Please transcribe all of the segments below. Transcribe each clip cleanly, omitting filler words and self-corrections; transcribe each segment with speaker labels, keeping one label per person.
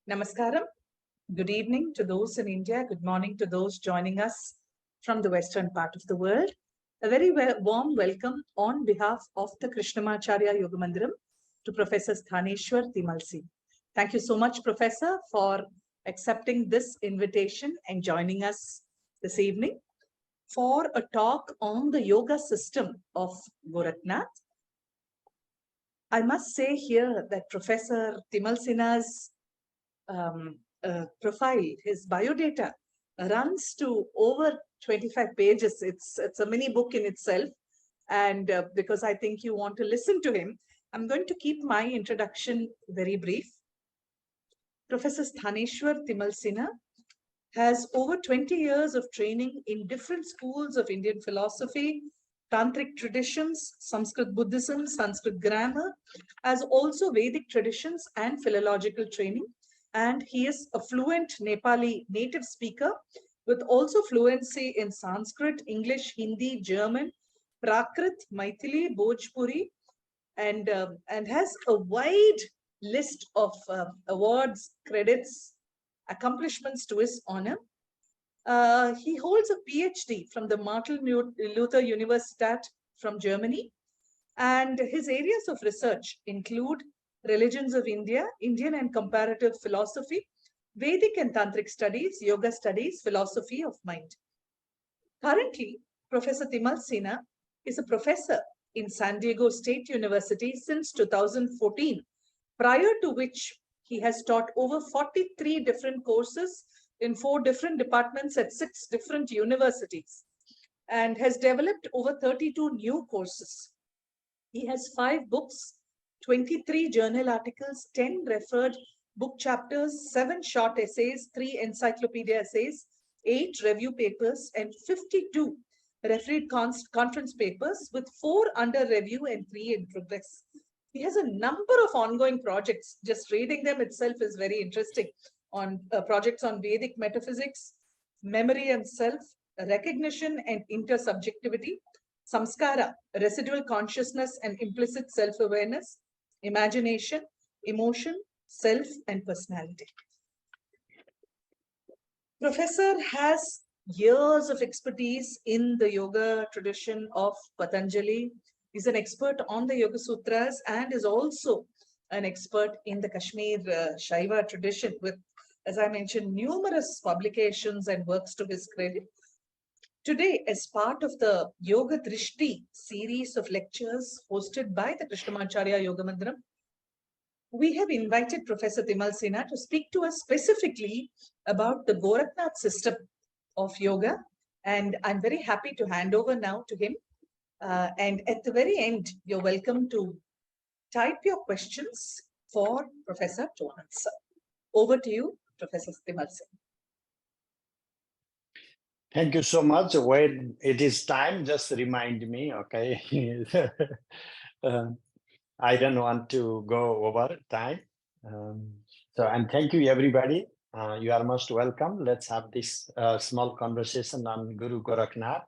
Speaker 1: Namaskaram. Good evening to those in India. Good morning to those joining us from the western part of the world. A very warm welcome on behalf of the Krishnamacharya Yoga Mandiram to Professor Sthaneshwar Timalsi. Thank you so much, Professor, for accepting this invitation and joining us this evening for a talk on the yoga system of Gorakna. I must say here that Professor Timalsina's profile, his biodata runs to over 25 pages. It's a mini book in itself. And because I think you want to listen to him, I'm going to keep my introduction very brief. Professor Sthaneshwar Timalsina has over 20 years of training in different schools of Indian philosophy, Tantric traditions, Sanskrit Buddhism, Sanskrit grammar, as also Vedic traditions and philological training. And he is a fluent Nepali native speaker with also fluency in Sanskrit, English, Hindi, German, Prakrit, Maithili, Bhojpuri, and has a wide list of awards, credits, accomplishments to his honor. He holds a PhD from the Martin Luther Universität from Germany, and his areas of research include religions of India, Indian and comparative philosophy, Vedic and Tantric studies, yoga studies, philosophy of mind. Currently, Professor Timalsina is a professor in San Diego State University since 2014, prior to which he has taught over 43 different courses in 4 different departments at 6 different universities and has developed over 32 new courses. He has 5 books, 23 journal articles, 10 referred book chapters, 7 short essays, 3 encyclopedia essays, 8 review papers, and 52 refereed conference papers, with 4 under review and 3 in progress. He has a number of ongoing projects. Just reading them itself is very interesting. On projects on Vedic metaphysics, memory and self, recognition and intersubjectivity, samskara, residual consciousness and implicit self-awareness, imagination, emotion, self, and personality. Professor has years of expertise in the yoga tradition of Patanjali. He's an expert on the Yoga Sutras and is also an expert in the Kashmir Shaiva tradition with, as I mentioned, numerous publications and works to his credit. Today, as part of the Yoga Drishti series of lectures hosted by the Krishnamacharya Yoga Mandiram, we have invited Professor Timalsina to speak to us specifically about the Gorakna system of yoga. And I'm very happy to hand over now to him. And at the very end, you're welcome to type your questions for Professor to answer. Over to you, Professor Timalsina.
Speaker 2: Thank you so much. When it is time, just remind me, okay? I don't want to go over time. And thank you, everybody. You are most welcome. Let's have this small conversation on Guru Goraknath.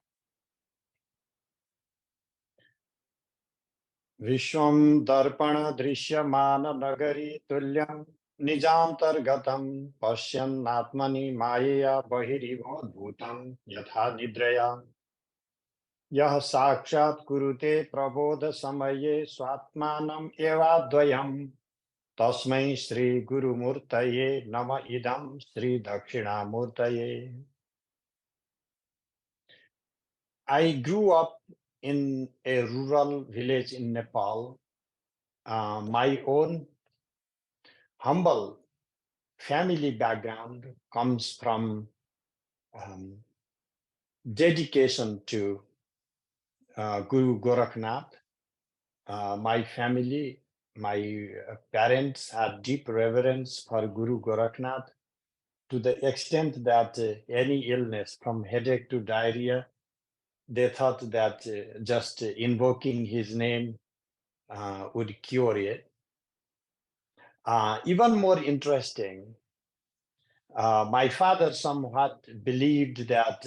Speaker 2: Vishwam darpana drishyamana nagari tulyam nijantargatam pashyan atmani maya bahiribhod bhutam yatha nidraya yah sakshat kurute prabodha samaye swatmanam evadvayam tasmai Sri Guru Murtaye nama idam Sri Dakshina Murtaye. I grew up in a rural village in Nepal. My own humble family background comes from dedication to Guru Goraknath. My family, my parents had deep reverence for Guru Goraknath to the extent that any illness from headache to diarrhea, they thought that just invoking his name would cure it. Even more interesting, my father somewhat believed that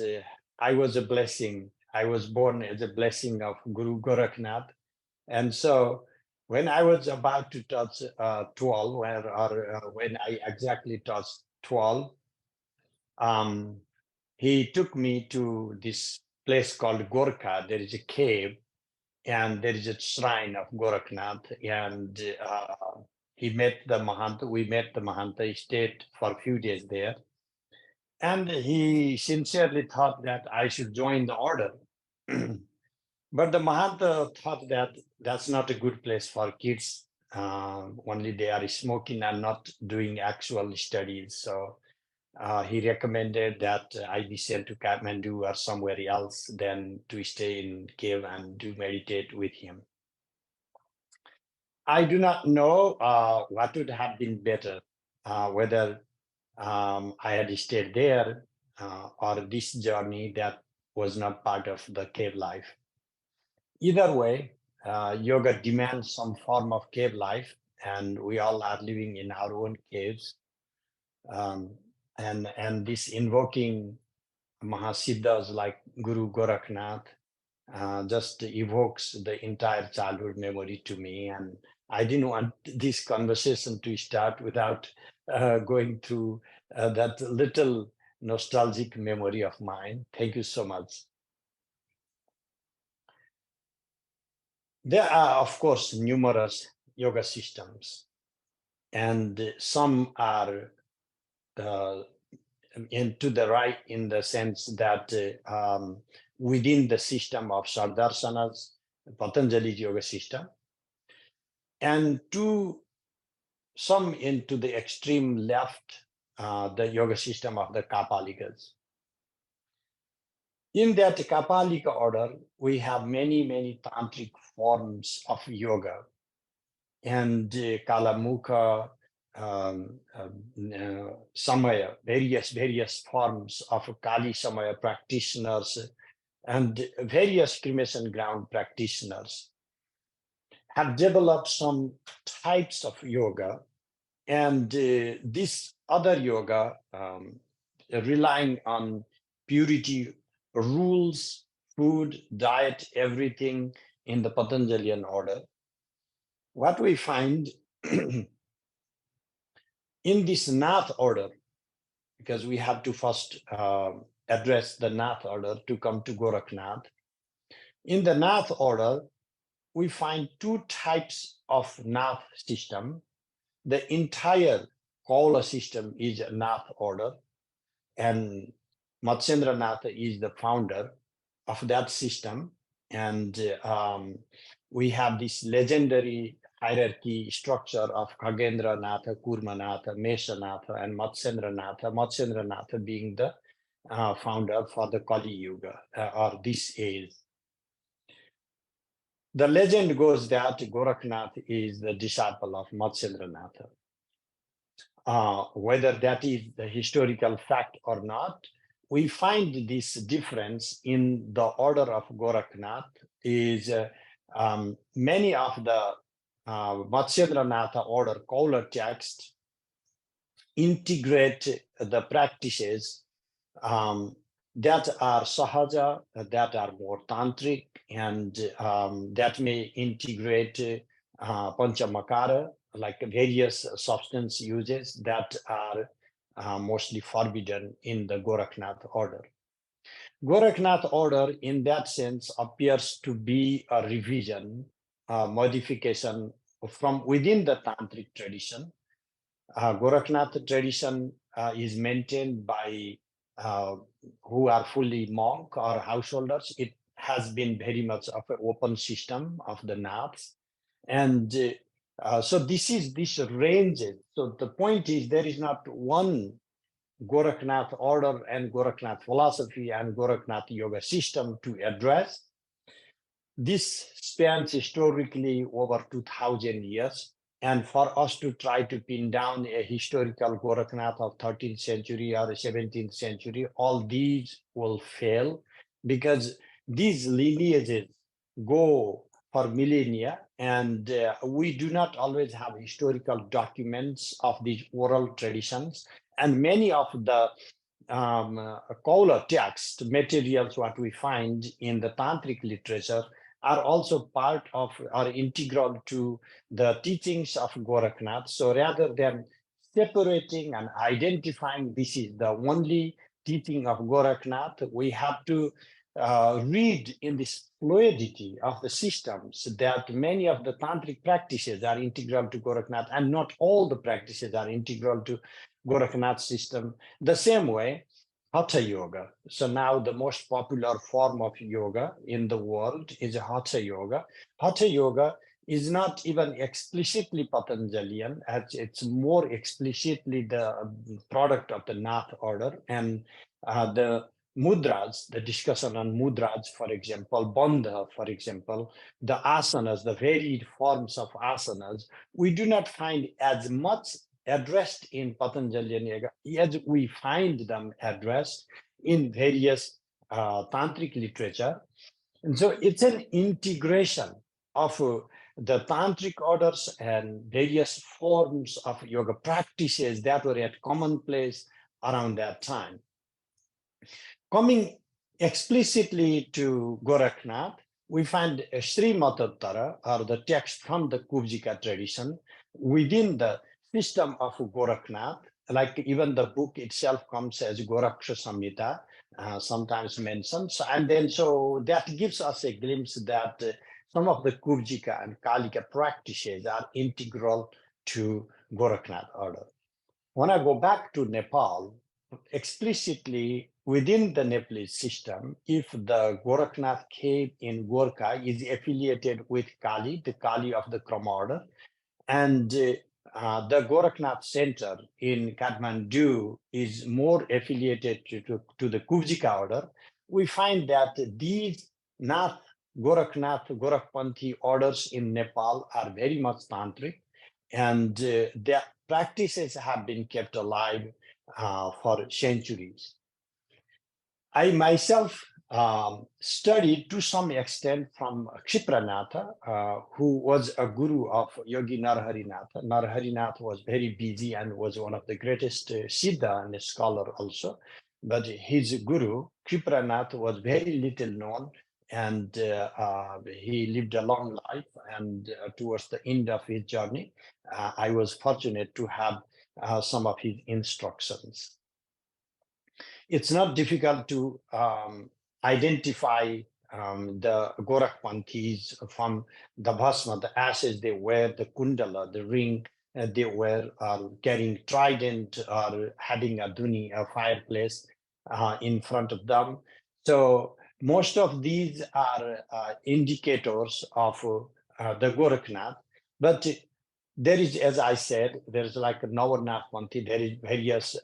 Speaker 2: I was a blessing. I was born as a blessing of Guru Goraknath. And so When I was about to touch 12, when I exactly touched 12, he took me to this place called Gorkha. There is a cave and there is a shrine of Goraknath, and he met the Mahanta. We met the Mahanta. He stayed for a few days there, and he sincerely thought that I should join the order. But the Mahanta thought that that's not a good place for kids. Only they are smoking and not doing actual studies. So he recommended that I be sent to Kathmandu or somewhere else than to stay in cave and do meditate with him. I do not know what would have been better, whether I had stayed there or this journey that was not part of the cave life. Either way, yoga demands some form of cave life, and we all are living in our own caves. And this invoking Mahasiddhas like Guru Goraknath just evokes the entire childhood memory to me. And I didn't want this conversation to start without going through that little nostalgic memory of mine. Thank you so much. There are, of course, numerous yoga systems, and some are to the right in the sense that within the system of Sardarsanas, Patanjali's yoga system, and to some into the extreme left, the yoga system of the Kapalikas. In that Kapalika order, we have many, many tantric forms of yoga, and Kalamukha, Samaya, various forms of Kali Samaya practitioners, and various cremation ground practitioners have developed some types of yoga, and this other yoga relying on purity, rules, food, diet, everything in the Patanjalian order. What we find in this Nath order, because we have to first address the Nath order to come to Goraknath. In the Nath order, we find two types of Nath system. The entire Kaula system is a Nath order, and Matsyendra Nath is the founder of that system. And we have this legendary hierarchy structure of Khagendra Natha, Kurma Natha, Mesha Natha, and Matsyendra Natha. Matsyendra Natha being the founder for the Kali Yuga or this age. The legend goes that Goraknath is the disciple of Matsyendra Natha. Whether that is the historical fact or not, we find this difference in the order of Goraknath is many of the Matsyendra Natha order Kaula texts integrate the practices that are sahaja, that are more tantric, and that may integrate panchamakara, like various substance uses that are mostly forbidden in the Goraknath order. Goraknath order, in that sense, appears to be a revision, modification from within the tantric tradition. Goraknath tradition is maintained by who are fully monk or householders. It has been very much of an open system of the Naths. And so this ranges. So the point is there is not one Goraknath order and Goraknath philosophy and Goraknath yoga system to address. This spans historically over 2000 years. And for us to try to pin down a historical Goraknath of 13th century or 17th century, all these will fail because these lineages go for millennia, and we do not always have historical documents of these oral traditions. And many of the Kaula text materials, what we find in the tantric literature, are also part of or integral to the teachings of Goraknath. So rather than separating and identifying this is the only teaching of Goraknath, we have to read in this fluidity of the systems that many of the tantric practices are integral to Goraknath, and not all the practices are integral to Goraknath system. The same way, Hatha Yoga. So now the most popular form of yoga in the world is Hatha Yoga. Hatha Yoga is not even explicitly Patanjalian, as it's more explicitly the product of the Nath order. And the mudras, the discussion on mudras, for example, bandha, for example, the asanas, the varied forms of asanas, we do not find as much addressed in Patanjalian Yoga as we find them addressed in various tantric literature. And so it's an integration of the tantric orders and various forms of yoga practices that were at commonplace around that time. Coming explicitly to Goraknath, we find Sri Matattara, or the text from the Kubjika tradition, within the system of Goraknath. Like even the book itself comes as Goraksha Samhita, sometimes mentioned. And then so that gives us a glimpse that some of the Kubjika and Kalika practices are integral to Goraknath order. When I go back to Nepal, explicitly within the Nepalese system, if the Goraknath cave in Gorkha is affiliated with Kali, the Kali of the Krama order, and the Goraknath center in Kathmandu is more affiliated to the Kubjika order, we find that these Nath, Goraknath, Gorakpanthi orders in Nepal are very much tantric, and their practices have been kept alive for centuries. I myself studied to some extent from Ksipranatha, who was a guru of Yogi Narharinatha. Narharinath was very busy and was one of the greatest Siddha and a scholar also. But his guru, Ksipranatha, was very little known, and he lived a long life. And towards the end of his journey, I was fortunate to have some of his instructions. It's not difficult to identify the Gorakpanthis from the bhasma, the ashes they wear, the kundala, the ring they wear, carrying trident or having a dhuni, a fireplace in front of them. So most of these are indicators of the Goraknath, but there is, as I said, there's like a Navarnath Panthi, there is various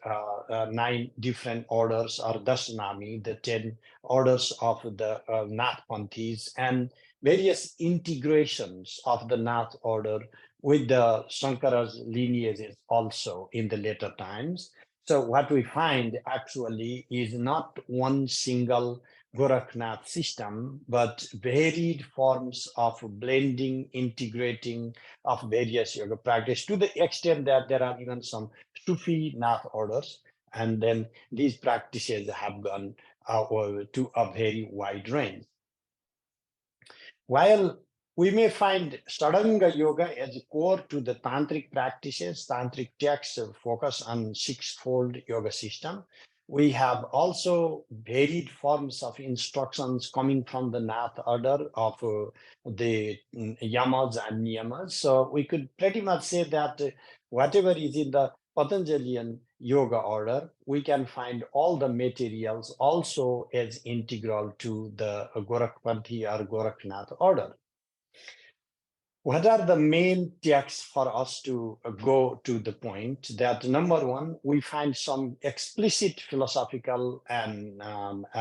Speaker 2: 9 different orders or Dasanami, the 10 orders of the Nath Panthis, and various integrations of the Nath order with the Shankara's lineages also in the later times. So what we find actually is not one single Goraknath system, but varied forms of blending, integrating of various yoga practice, to the extent that there are even some Sufi Nath orders. And then these practices have gone to a very wide range. While we may find Sadanga Yoga as core to the tantric practices, tantric texts focus on 6-fold yoga system, we have also varied forms of instructions coming from the Nath order of the yamas and niyamas. So we could pretty much say that whatever is in the Patanjalian yoga order, we can find all the materials also as integral to the Gorakpanthi or Goraknath order. What are the main texts for us to go to the point that, number one, we find some explicit philosophical and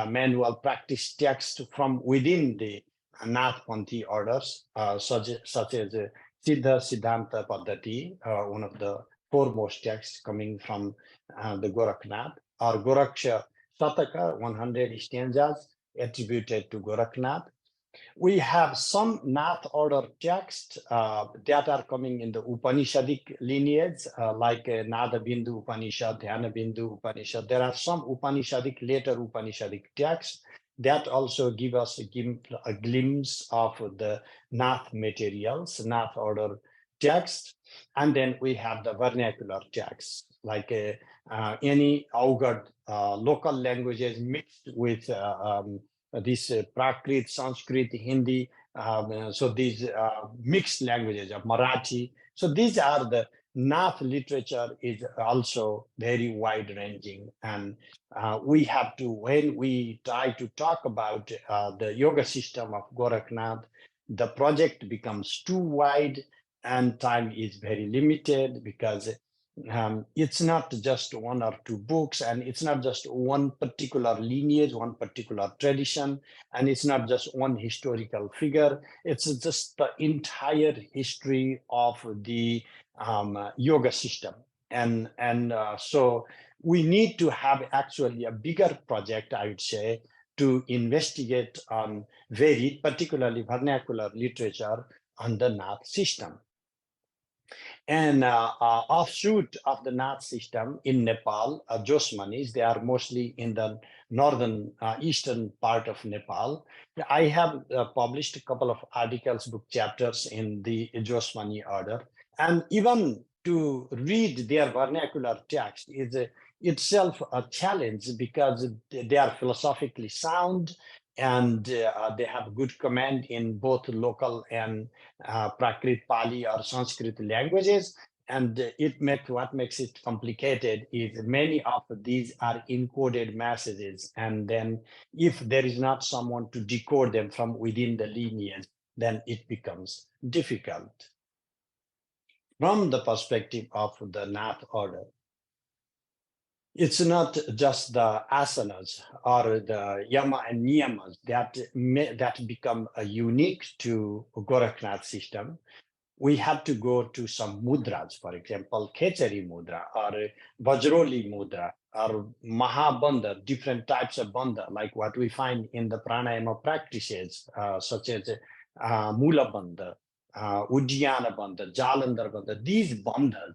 Speaker 2: manual practice texts from within the Nath Panthi orders, such as Siddha Siddhanta Paddhati, one of the foremost texts coming from the Goraknath, or Goraksha Sataka, 100 stanzas attributed to Goraknath. We have some Nath order texts that are coming in the Upanishadic lineage, like Nada Bindu Upanishad, Dhyana Bindu Upanishad. There are some Upanishadic, later Upanishadic texts that also give us a glimpse of the Nath materials, Nath order text. And then we have the vernacular text, like any Augad local languages mixed with this Prakrit, Sanskrit, Hindi. So these mixed languages of Marathi. So these are the Nath literature is also very wide ranging. And we have to, when we try to talk about the yoga system of Goraknath, the project becomes too wide and time is very limited, because it's not just one or two books, and it's not just one particular lineage, one particular tradition, and it's not just one historical figure. It's just the entire history of the yoga system. And so we need to have actually a bigger project, I would say, to investigate on very particularly vernacular literature on the Nath system. And offshoot of the Nath system in Nepal, Josmanis, they are mostly in the northern eastern part of Nepal. I have published a couple of articles, book chapters in the Josmani order. And even to read their vernacular text is itself a challenge, because they are philosophically sound, and they have good command in both local and Prakrit, Pali, or Sanskrit languages. And what makes it complicated is many of these are encoded messages. And then if there is not someone to decode them from within the lineage, then it becomes difficult. From the perspective of the Nath order, it's not just the asanas or the yama and niyamas that become unique to Goraknath system. We have to go to some mudras, for example, Khechari mudra or Vajroli mudra or Mahabandha, different types of bandha, like what we find in the pranayama practices, such as Mula bandha, Uddiyana bandha, Jalandhar bandha. These bandhas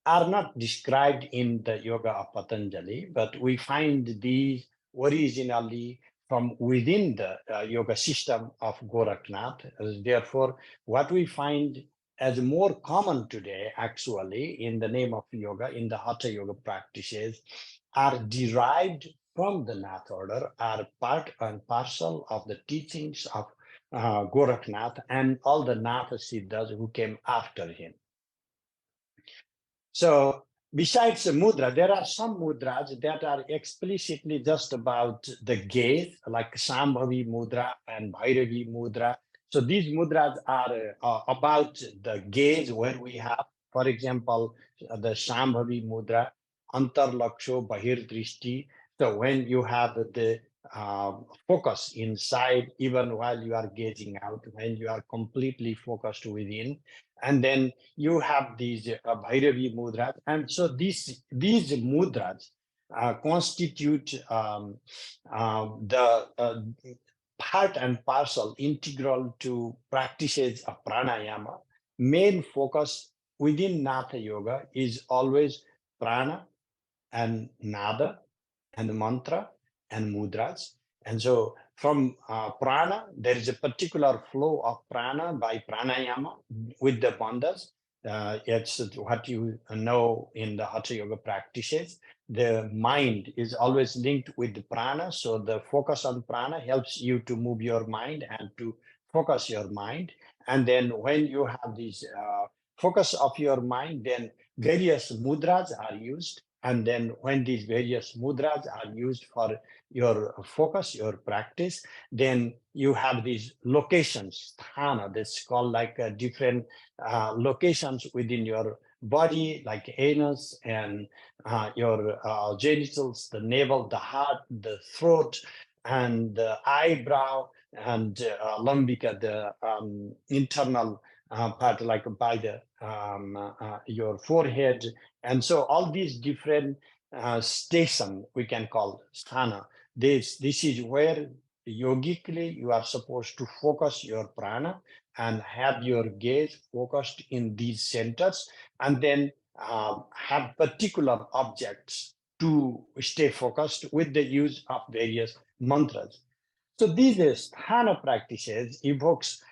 Speaker 2: are not described in the Yoga of Patanjali, but we find these originally from within the yoga system of Goraknath. Therefore, what we find as more common today, actually, in the name of yoga, in the Hatha Yoga practices, are derived from the Nath order, are part and parcel of the teachings of Goraknath and all the Nath Siddhas who came after him. So besides the mudra, there are some mudras that are explicitly just about the gaze, like Shambhavi mudra and Bhairavi mudra. So these mudras are about the gaze, where we have, for example, the Shambhavi mudra, Antar Laksho Bahir Drishti. So when you have the focus inside, even while you are gazing out, when you are completely focused within, and then you have these Bhairavi mudras. And so these mudras constitute the part and parcel, integral to practices of pranayama. Main focus within Natha Yoga is always prana and nada and mantra and mudras. And so from prana, there is a particular flow of prana by pranayama with the bandhas. It's what you know in the Hatha Yoga practices. The mind is always linked with the prana. So the focus on prana helps you to move your mind and to focus your mind. And then when you have this focus of your mind, then various mudras are used. And then when these various mudras are used for your focus, your practice, then you have these locations, sthana, that's called like different locations within your body, like anus and your genitals, the navel, the heart, the throat, and the eyebrow, and lambika, the internal part, like by the your forehead. And so all these different station we can call sthana. This is where yogically you are supposed to focus your prana and have your gaze focused in these centers, and then have particular objects to stay focused with the use of various mantras. So these sthana practices evokes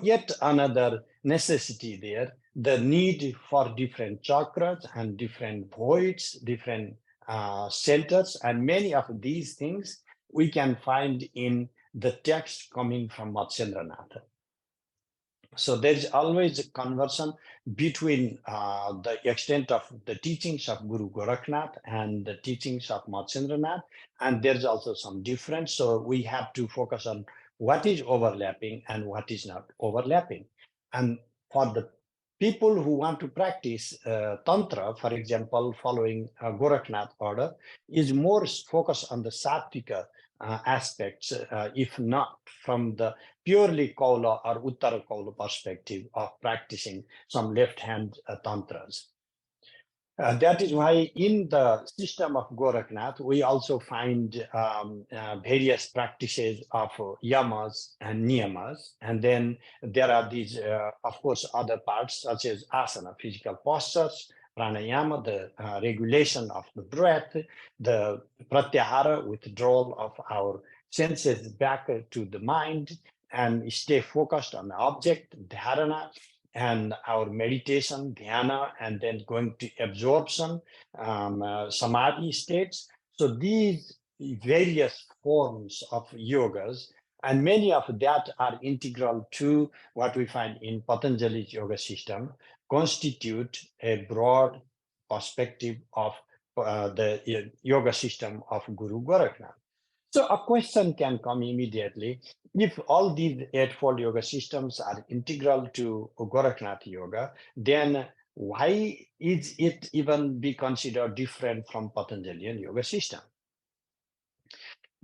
Speaker 2: yet another necessity there, the need for different chakras and different voids, different centers, and many of these things we can find in the text coming from Matsyendranath. So there is always a conversion between the extent of the teachings of Guru Goraknath and the teachings of Matsyendranath, and there's also some difference. So we have to focus on what is overlapping and what is not overlapping. And for the people who want to practice Tantra, for example, following Goraknath order, is more focused on the Sattvika aspects, if not from the purely Kaula or Uttara Kaula perspective of practicing some left-hand tantras. That is why in the system of Goraknath, we also find various practices of yamas and niyamas. And then there are these, of course, other parts such as asana, physical postures, pranayama, the regulation of the breath, the pratyahara, withdrawal of our senses back to the mind, and stay focused on the object, dharana, and our meditation, dhyana, and then going to absorption, samadhi states. So these various forms of yogas, and many of that are integral to what we find in Patanjali's yoga system, constitute a broad perspective of the yoga system of Guru Goraknath. So a question can come immediately. If all these eightfold yoga systems are integral to Goraknath yoga, then why is it even be considered different from Patanjalian yoga system?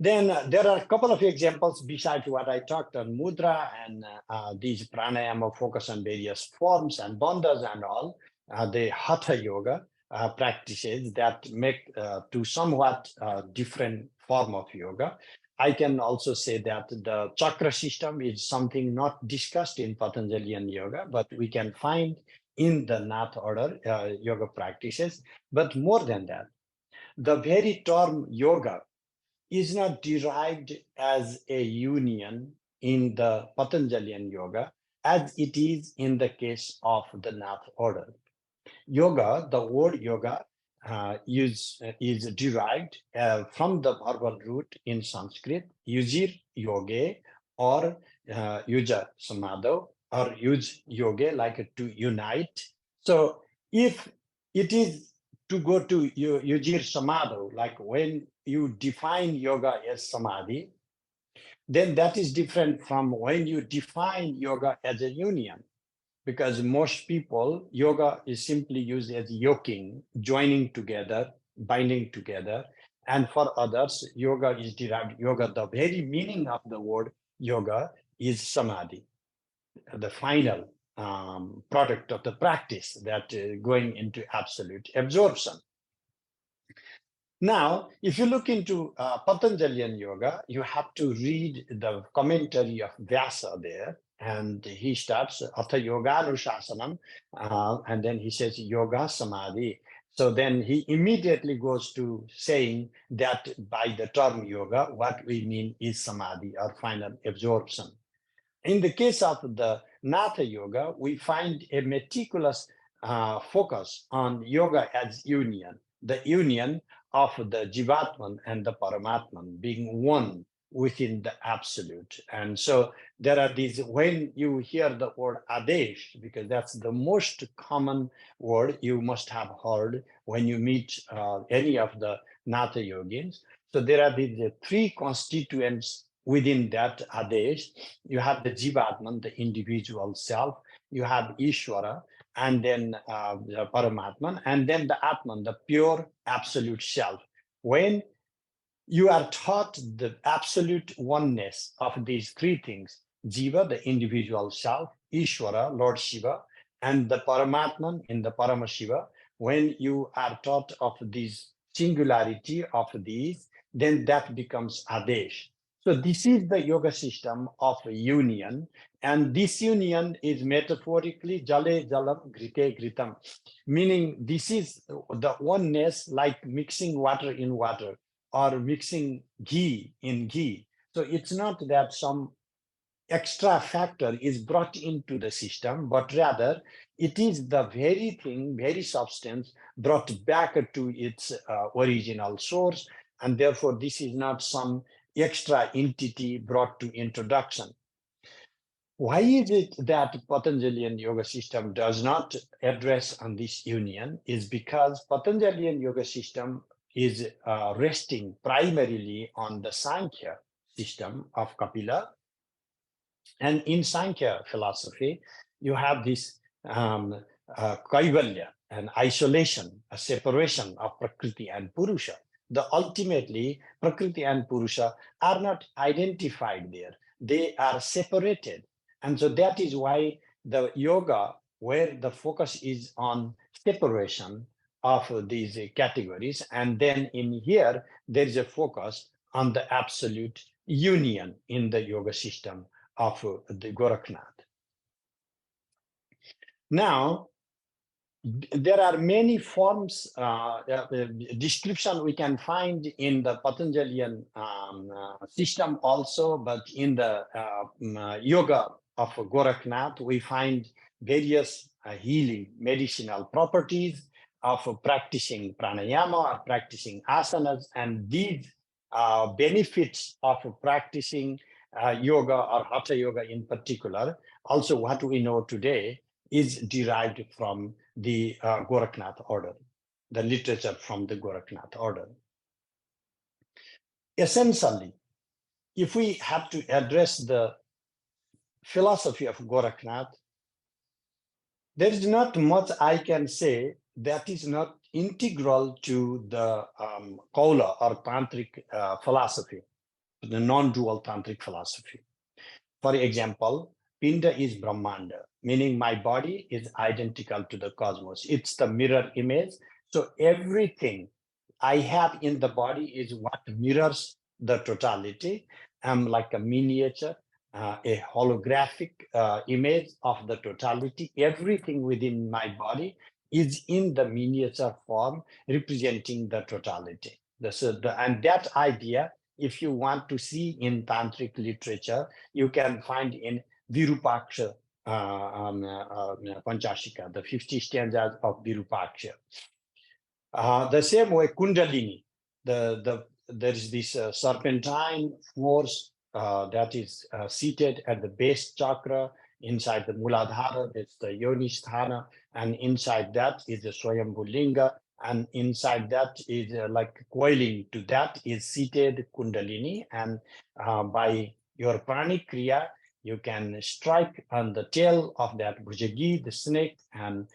Speaker 2: Then there are a couple of examples besides what I talked on mudra and these pranayama focus on various forms and bandhas and all, the hatha yoga practices that make to somewhat different form of yoga. I can also say that the chakra system is something not discussed in Patanjalian yoga, but we can find in the Nath order yoga practices. But more than that, the very term yoga is not derived as a union in the Patanjalian yoga as it is in the case of the Nath order. Yoga, the word yoga is derived from the verbal root in Sanskrit, yujir yoge, or yuja samadho, or yuj yoge, like to unite. So if it is to go to yujir samadho, like when you define yoga as samadhi, then that is different from when you define yoga as a union. Because most people, yoga is simply used as yoking, joining together, binding together. And for others, yoga is derived, yoga, the very meaning of the word yoga is samadhi, the final product of the practice that going into absolute absorption. Now, if you look into Patanjalian yoga, you have to read the commentary of Vyasa there. And he starts Atha Yoga Anushasanam, and then he says Yoga Samadhi. So then he immediately goes to saying that by the term yoga, what we mean is samadhi or final absorption. In the case of the Natha yoga, we find a meticulous focus on yoga as union, the union of the Jivatman and the Paramatman being one within the absolute. And so there are these, when you hear the word Adesh, because that's the most common word you must have heard when you meet any of the Natha yogins. So there are these three constituents within that Adesh. You have the Jivatman, the individual self, you have Ishvara, and then the Paramatman, and then the Atman, the pure absolute self. When you are taught the absolute oneness of these three things, Jiva, the individual self, Ishvara, Lord Shiva, and the Paramatman in the Paramashiva, when you are taught of this singularity of these, then that becomes Adesh. So this is the yoga system of union, and this union is metaphorically jale jalam grite gritam, meaning this is the oneness like mixing water in water or mixing ghee in ghee. So it's not that some extra factor is brought into the system, but rather it is the very thing, very substance brought back to its original source. And therefore, this is not some extra entity brought to introduction. Why is it that Patanjalian yoga system does not address on this union is because Patanjalian yoga system is resting primarily on the Sankhya system of Kapila. And in Sankhya philosophy, you have this kaivalya, an isolation, a separation of Prakriti and Purusha. The ultimately, Prakriti and Purusha are not identified there. They are separated. And so that is why the yoga, where the focus is on separation of these categories, and then in here, there is a focus on the absolute union in the yoga system of the Goraknath. Now, there are many forms, description we can find in the Patanjalian system also, but in the yoga of Goraknath, we find various healing medicinal properties of practicing pranayama or practicing asanas, and these benefits of practicing yoga or hatha yoga in particular, also what we know today is derived from the Goraknath order, the literature from the Goraknath order. Essentially, if we have to address the philosophy of Goraknath, there is not much I can say that is not integral to the Kaula or Tantric philosophy, the non-dual Tantric philosophy. For example, Pinda is Brahmanda, meaning my body is identical to the cosmos. It's the mirror image. So everything I have in the body is what mirrors the totality. I'm like a miniature, a holographic image of the totality. Everything within my body is in the miniature form representing the totality. And that idea, if you want to see in Tantric literature, you can find in Virupaksha Panchashika, the 50 stanzas of Virupaksha. The same way, Kundalini, there is this serpentine force that is seated at the base chakra. Inside the Muladhara, it's the Yonisthana, and inside that is the Swayambhulinga, and inside that is like coiling to that is seated Kundalini, and by your pranic kriya, you can strike on the tail of that Bhujagi, the snake, and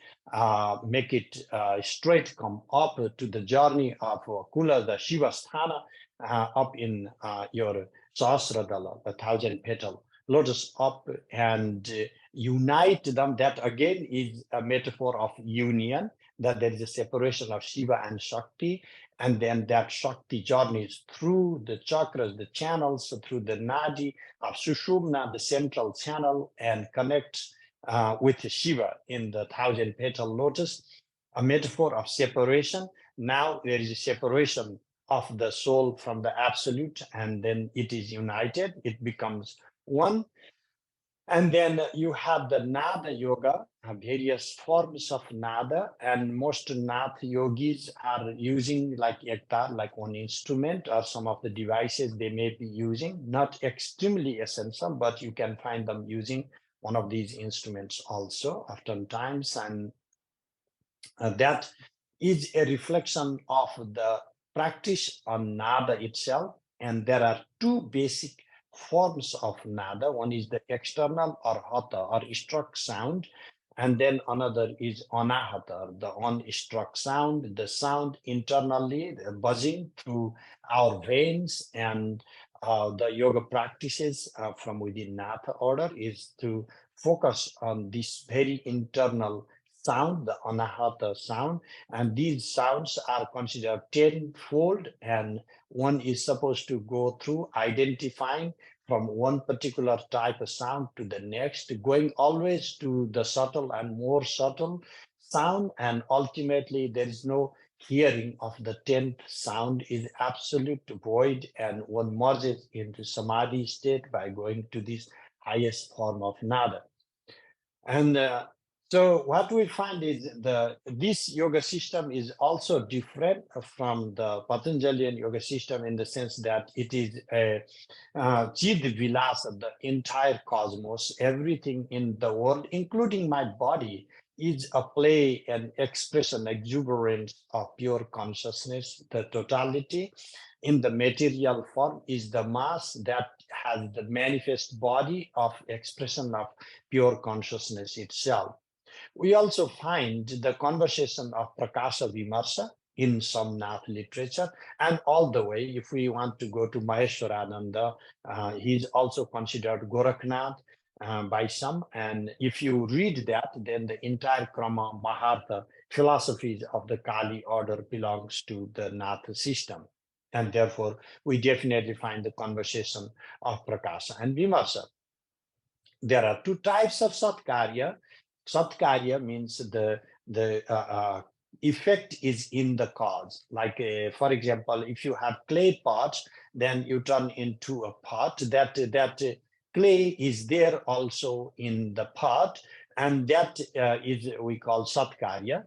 Speaker 2: make it straight come up to the journey of Kula, the Shiva Sthana, up in your Sahasradala, the 1,000-petal lotus, up and unite them. That again is a metaphor of union, that there is a separation of Shiva and Shakti, and then that Shakti journeys through the chakras, the channels, through the Nadi of Sushumna, the central channel, and connects with Shiva in the 1,000-petal lotus, a metaphor of separation. Now there is a separation of the soul from the absolute, and then it is united, it becomes one. And then you have the Nada Yoga, various forms of Nada, and most Nada yogis are using like ektar, like one instrument, or some of the devices they may be using, not extremely essential, but you can find them using one of these instruments also oftentimes, and that is a reflection of the practice on Nada itself. And there are two basic forms of Nada. One is the external or hatha or struck sound, and then another is anahata, the unstruck sound, the sound internally buzzing through our veins. And the yoga practices from within Natha order is to focus on this very internal sound, the anahata sound, and these sounds are considered tenfold, and one is supposed to go through identifying from one particular type of sound to the next, going always to the subtle and more subtle sound, and ultimately there is no hearing of the 10th sound is absolute void, and one merges into samadhi state by going to this highest form of nada. And so what we find is this yoga system is also different from the Patanjalian yoga system in the sense that it is a Chid Vilas of the entire cosmos. Everything in the world, including my body, is a play, an expression, exuberance of pure consciousness. The totality in the material form is the mass that has the manifest body of expression of pure consciousness itself. We also find the conversation of Prakasha Vimarsa in some Nath literature, and all the way, if we want to go to Maheshwarananda, he's also considered Goraknath by some. And if you read that, then the entire Krama Mahartha philosophies of the Kali order belongs to the Nath system. And therefore, we definitely find the conversation of Prakasha and Vimarsa. There are two types of Satkarya. Satkarya means the effect is in the cause. Like, for example, if you have clay pots, then you turn into a pot. That clay is there also in the pot, and that is we call Satkarya.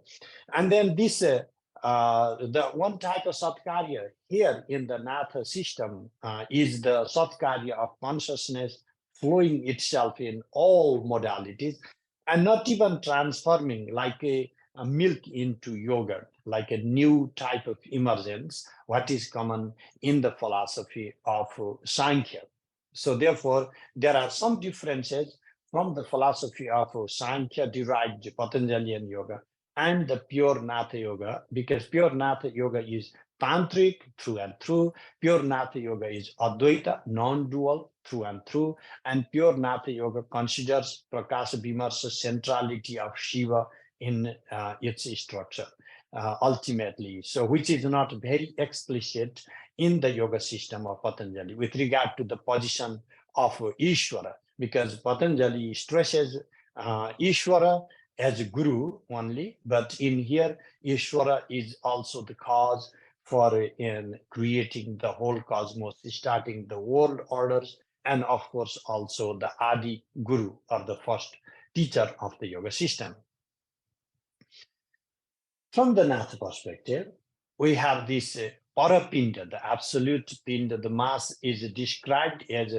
Speaker 2: And then this the one type of Satkarya here in the Natha system is the Satkarya of consciousness flowing itself in all modalities and not even transforming like a milk into yogurt, like a new type of emergence, what is common in the philosophy of Sankhya. So therefore, there are some differences from the philosophy of Sankhya derived Patanjalian yoga and the pure Natha yoga, because pure Natha yoga is tantric through and through. Pure Natha yoga is Advaita, non-dual through and through. And pure Natha yoga considers Prakasha Vimarsa centrality of Shiva in its structure, ultimately. So, which is not very explicit in the yoga system of Patanjali with regard to the position of Ishvara, because Patanjali stresses Ishvara as a guru only, but in here, Ishvara is also the cause for in creating the whole cosmos, starting the world orders, and of course also the Adi Guru or the first teacher of the yoga system. From the Nath perspective, we have this Parapinda, the absolute pinda, the mass is described as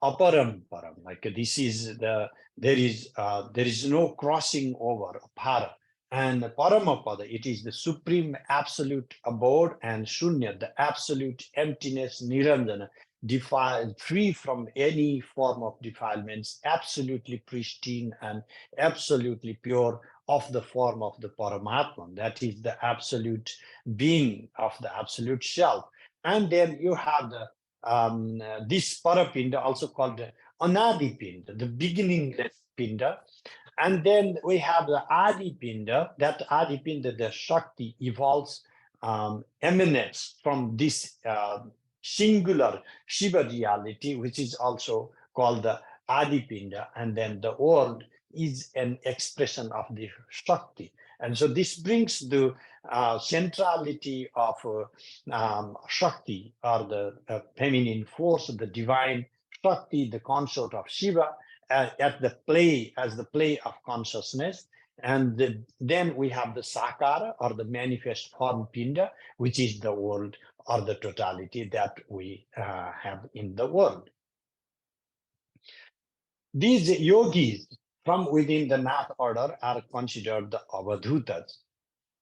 Speaker 2: aparam param, like this is there is no crossing over para. And Paramapada, it is the supreme absolute abode, and Shunya, the absolute emptiness, Niranjana, defiled, free from any form of defilements, absolutely pristine and absolutely pure, of the form of the Paramatman, that is the absolute being of the absolute self. And then you have the this Parapinda, also called the Anadipinda, the beginningless Pinda. And then we have the Adipinda. That Adipinda, the Shakti, evolves, emanates from this singular Shiva reality, which is also called the Adipinda. And then the world is an expression of the Shakti. And so this brings the centrality of Shakti, or the feminine force, the divine Shakti, the consort of Shiva, at the play, as the play of consciousness. And then we have the Sakara, or the manifest form Pinda, which is the world or the totality that we have in the world. These yogis from within the Nath order are considered the Avadhutas.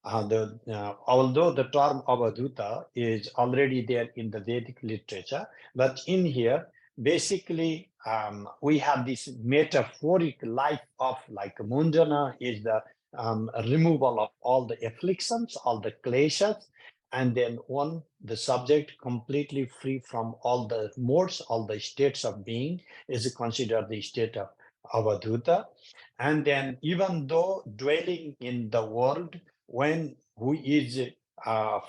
Speaker 2: Although the term Avadhuta is already there in the Vedic literature, but in here, basically, we have this metaphoric life of, like Mundana is the removal of all the afflictions, all the kleshas, and then the subject completely free from all the modes, all the states of being is considered the state of Avadhuta. And then even though dwelling in the world, when who is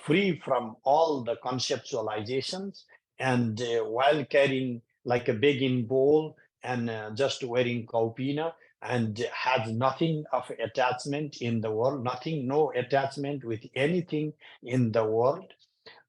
Speaker 2: free from all the conceptualizations, and while carrying like a begging bowl and just wearing kaupina, and has nothing of attachment in the world, no attachment with anything in the world.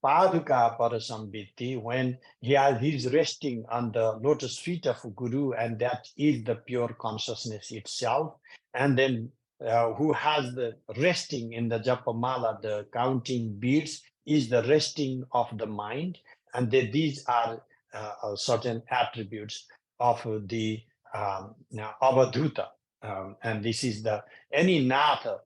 Speaker 2: Paduka Parasambhiti, when he's resting on the lotus feet of Guru, and that is the pure consciousness itself. And then who has the resting in the Japamala, the counting beads, is the resting of the mind. And these are certain attributes of the Avadhuta. And this is any Natha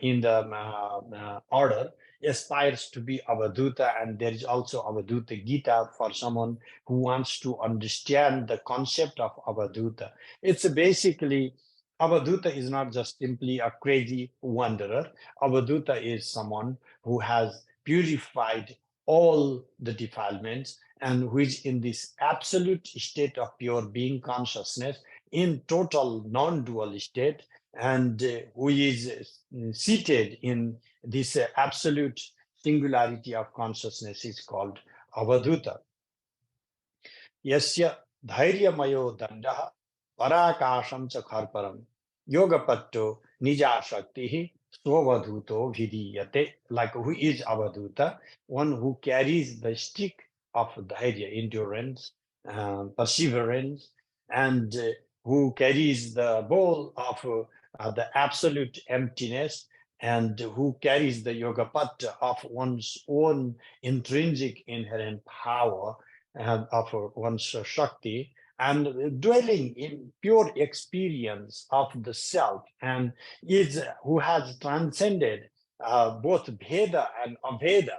Speaker 2: in the order aspires to be Avadhuta, and there is also Avadhuta Gita for someone who wants to understand the concept of Avadhuta. It's basically, Avadhuta is not just simply a crazy wanderer. Avadhuta is someone who has purified all the defilements and who is in this absolute state of pure being consciousness, in total non-dual state, and who is seated in this absolute singularity of consciousness is called Avadhuta. Yasya dhairyamayo dandaha parakasham cha kharparam yogapatto nija shaktihi swavadhuto vidiyate. Like, who is Avadhuta? One who carries the stick of dhairya, endurance, perseverance, and who carries the bowl of the absolute emptiness, and who carries the yogapatta of one's own intrinsic inherent power and of one's Shakti, and dwelling in pure experience of the self, and is who has transcended both Bheda and Abheda.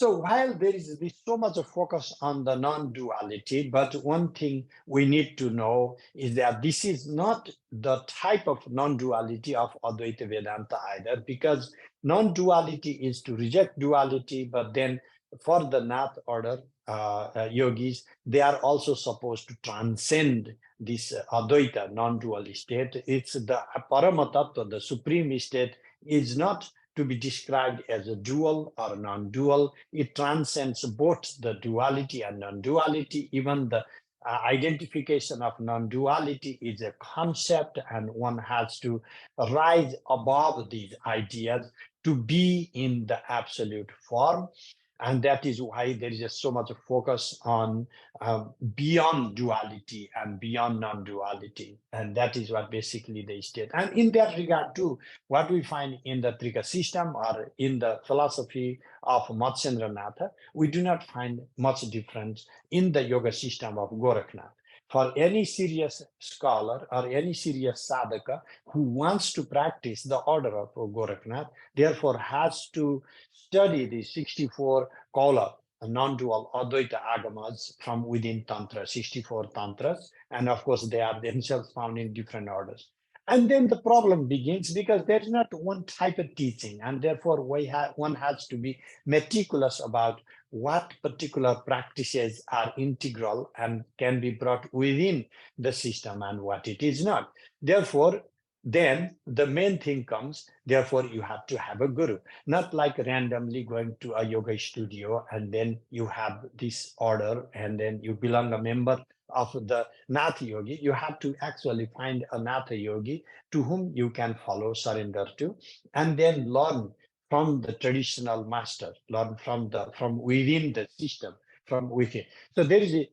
Speaker 2: So while there is so much of focus on the non-duality, but one thing we need to know is that this is not the type of non-duality of Advaita Vedanta either, because non-duality is to reject duality, but then for the Nath order yogis, they are also supposed to transcend this Advaita non-dual state. It's the Paramatattva, the supreme state, is not to be described as a dual or non-dual. It transcends both the duality and non-duality. Even the identification of non-duality is a concept, and one has to rise above these ideas to be in the absolute form. And that is why there is just so much focus on beyond duality and beyond non-duality. And that is what basically they state. And in that regard too, what we find in the Trika system or in the philosophy of Matsyendranath, we do not find much difference in the yoga system of Gorakna. For any serious scholar or any serious sadhaka who wants to practice the order of Goraknath, therefore has to study the 64 Kaula, non-dual Advaita Agamas from within Tantra, 64 Tantras, and of course they are themselves found in different orders. And then the problem begins, because there is not one type of teaching, and therefore one has to be meticulous about what particular practices are integral and can be brought within the system and what it is not. Therefore, then the main thing comes, therefore you have to have a guru, not like randomly going to a yoga studio and then you have this order and then you belong a member of the Nath Yogi. You have to actually find a Nath Yogi to whom you can follow, surrender to, and then learn from the traditional master, learn from within the system, from within. So there is a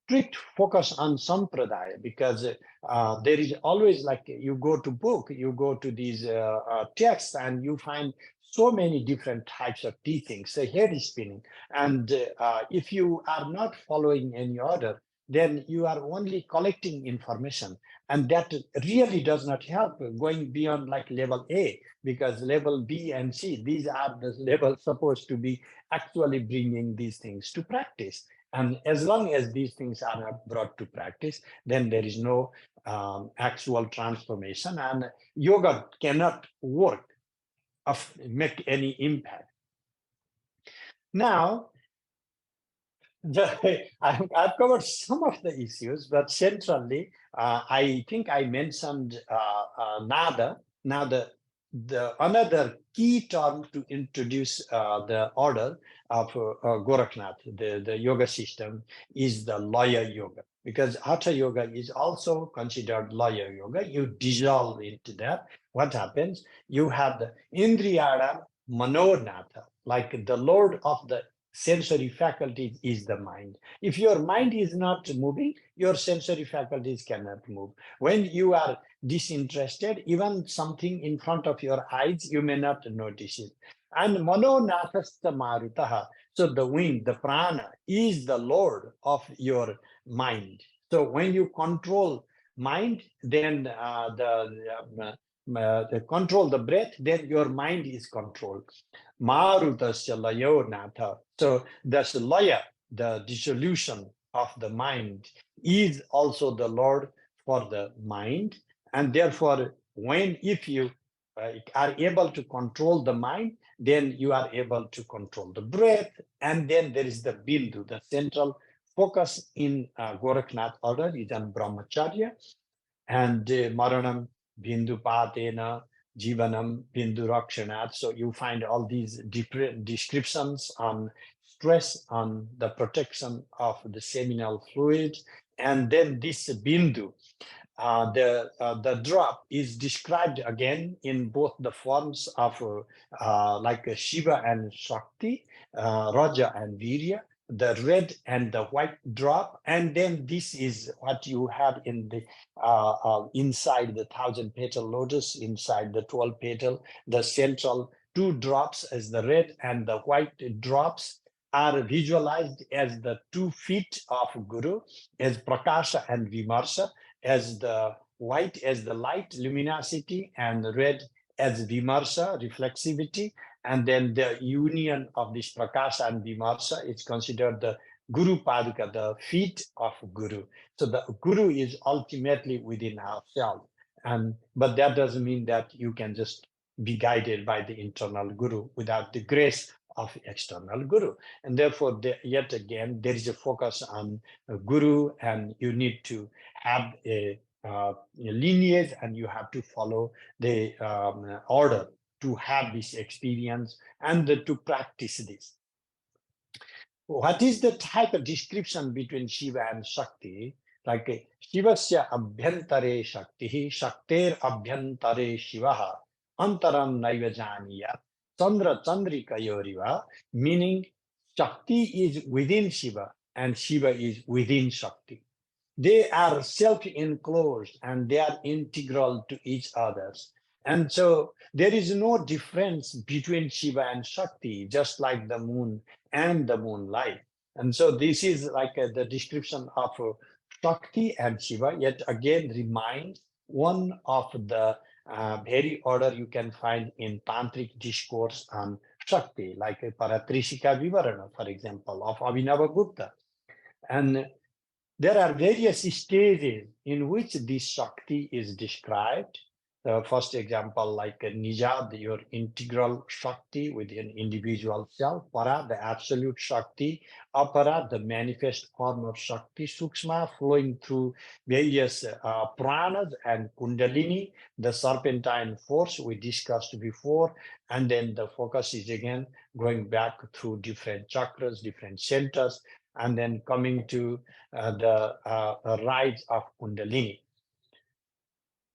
Speaker 2: strict focus on sampradaya, because there is always, like, you go to book, you go to these texts, and you find so many different types of teachings. The head is spinning, and if you are not following any order, then you are only collecting information, and that really does not help going beyond like level A, because level B and C, these are the levels supposed to be actually bringing these things to practice. And as long as these things are not brought to practice, then there is no actual transformation, and yoga cannot work or make any impact. Now, I've covered some of the issues, but centrally, I think I mentioned nada. Now, the another key term to introduce the order of Goraknath, the yoga system, is the Laya Yoga. because Hatha Yoga is also considered Laya Yoga. You dissolve into that. What happens? You have the Indriyada Manonatha, like the Lord of the sensory faculties is the mind. If your mind is not moving, your sensory faculties cannot move. When you are disinterested, even something in front of your eyes, you may not notice it. And Manonathasta Marutaha, so the wind, the prana, is the Lord of your mind. So when you control mind, then the control the breath, then your mind is controlled. Marutasya layo natha. So that's laya, the dissolution of the mind, is also the Lord for the mind. And therefore, if you are able to control the mind, then you are able to control the breath. And then there is the bindu, the central focus in Goraknath order is on brahmacharya, and maranam bindu patena jivanam bindu rakshanat. So you find all these different descriptions on stress, on the protection of the seminal fluid, and then this bindu, the drop is described again in both the forms of like Shiva and Shakti, Raja and Virya, the red and the white drop, and then this is what you have in the inside the 1,000-petal lotus, inside the 12-petal, the central two drops as the red and the white drops are visualized as the 2 feet of Guru, as Prakasha and Vimarsha, as the white as the light luminosity and red as Vimarsha, reflexivity. And then the union of this Prakasha and Vimarsha is considered the Guru Paduka, the feet of Guru. So the Guru is ultimately within ourselves. But that doesn't mean that you can just be guided by the internal Guru without the grace of external Guru. And therefore, yet again, there is a focus on Guru, and you need to have a lineage, and you have to follow the order to have this experience and to practice this. What is the type of description between Shiva and Shakti? Like Shivasya abhyantare Shakti, Shakter abhyantare Shivaha, antaram naiva janiyat, Chandra Chandrikayoriva, meaning Shakti is within Shiva and Shiva is within Shakti. They are self-enclosed and they are integral to each other. And so there is no difference between Shiva and Shakti, just like the moon and the moonlight. And so this is like the description of Shakti and Shiva, yet again reminds one of the very order you can find in Tantric discourse on Shakti, like Paratrishika Vivarana, for example, of Abhinavagupta. And there are various stages in which this Shakti is described. The first example, like Nijad, your integral Shakti within individual self, Para, the absolute Shakti, Apara, the manifest form of Shakti, Sukshma, flowing through various pranas, and Kundalini, the serpentine force we discussed before, and then the focus is again going back through different chakras, different centers, and then coming to the rise of Kundalini.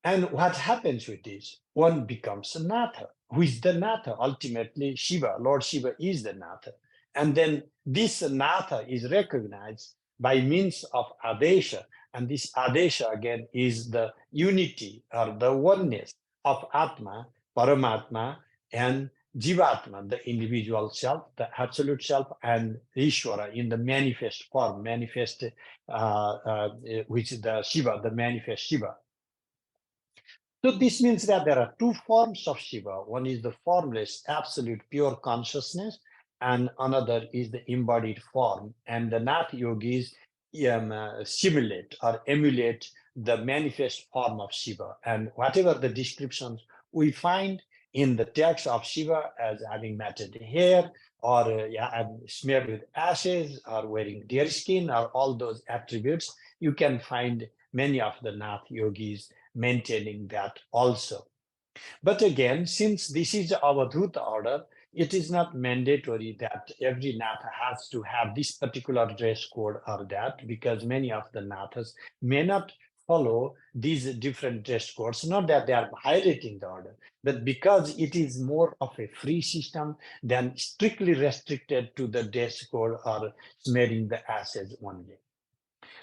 Speaker 2: And what happens with this? One becomes a Natha. Who is the Natha? Ultimately, Shiva. Lord Shiva is the Natha. And then this Natha is recognized by means of Adesha. And this Adesha, again, is the unity or the oneness of Atma, Paramatma, and Jivatma, the individual self, the absolute self, and Ishvara in the manifest form, which is the Shiva, the manifest Shiva. So this means that there are two forms of Shiva. One is the formless, absolute, pure consciousness, and another is the embodied form. And the Nath yogis simulate or emulate the manifest form of Shiva. And whatever the descriptions we find in the text of Shiva as having matted hair, or smeared with ashes, or wearing deer skin, or all those attributes, you can find many of the Nath yogis maintaining that also. But again, since this is our Avadhuta order, it is not mandatory that every nath has to have this particular dress code or that, because many of the nathas may not follow these different dress codes. Not that they are violating the order, but because it is more of a free system than strictly restricted to the dress code or smearing the ashes only.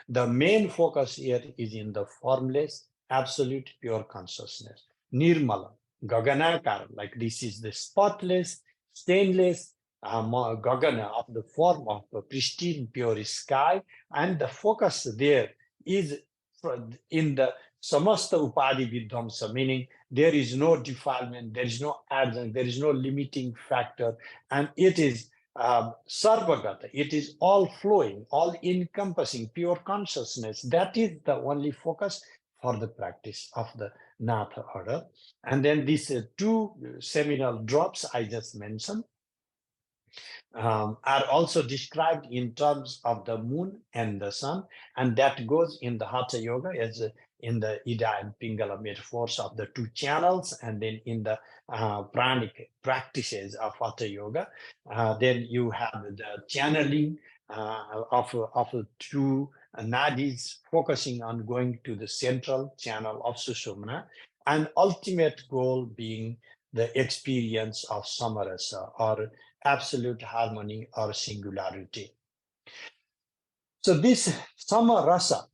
Speaker 2: The main focus here is in the formless, absolute pure consciousness. Nirmala, Gaganakar, like this is the spotless, stainless Gagana of the form of a pristine, pure sky. And the focus there is in the Samasta Upadi Vidhamsa, meaning there is no defilement, there is no adjunct, there is no limiting factor, and it is Sarvagata, it is all flowing, all encompassing, pure consciousness. That is the only focus for the practice of the Natha order. And then these two seminal drops I just mentioned are also described in terms of the moon and the sun, and that goes in the Hatha Yoga as in the Ida and Pingala metaphors of the two channels, and then in the pranic practices of Hatha Yoga, then you have the channeling of two nadis focusing on going to the central channel of Sushumna, and ultimate goal being the experience of samarasa, or absolute harmony or singularity. So this samarasa,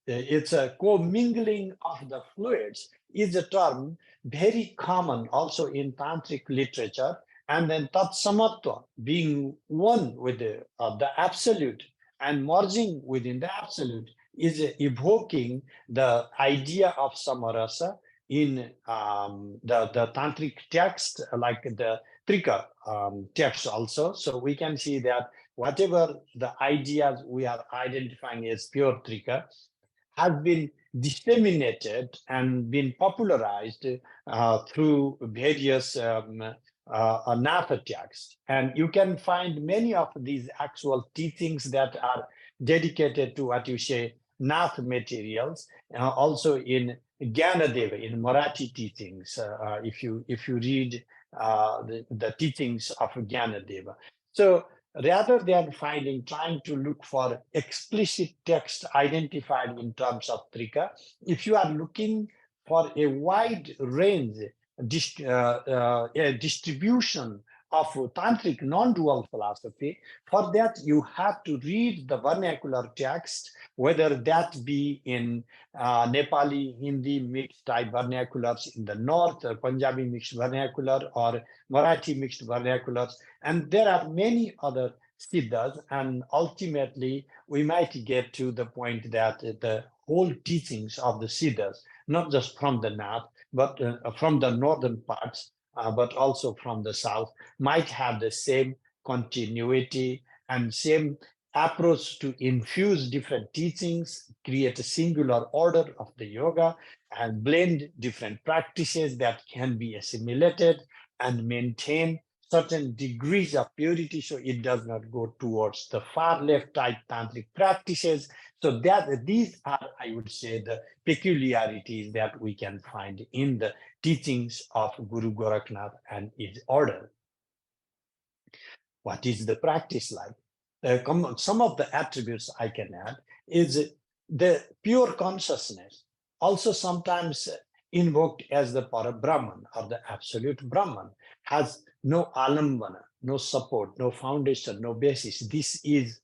Speaker 2: it's a commingling of the fluids, is a term very common also in tantric literature. And then tat samatva, being one with the absolute and merging within the absolute, is evoking the idea of samarasa in the tantric text, like the Trika text also. So we can see that whatever the ideas we are identifying as pure Trika have been disseminated and been popularized through various Natha texts. And you can find many of these actual teachings that are dedicated to what you say Nath materials, also in Gyanadeva, in Marathi teachings, if you read the teachings of Gyanadeva. So rather than trying to look for explicit text identified in terms of Trika, if you are looking for a wide range distribution of tantric non-dual philosophy, for that you have to read the vernacular text, whether that be in Nepali, Hindi mixed type vernaculars in the north, or Punjabi mixed vernacular, or Marathi mixed vernaculars, and there are many other siddhas, and ultimately we might get to the point that the whole teachings of the siddhas, not just from the north, but from the northern parts, but also from the south, might have the same continuity and same approach to infuse different teachings, create a singular order of the yoga, and blend different practices that can be assimilated and maintain certain degrees of purity, so it does not go towards the far left type tantric practices. So that these are, I would say, the peculiarities that we can find in the teachings of Guru Goraknath and his order. What is the practice like? Some of the attributes I can add is the pure consciousness, also sometimes invoked as the Parabrahman or the absolute Brahman, has no alambana, no support, no foundation, no basis. This is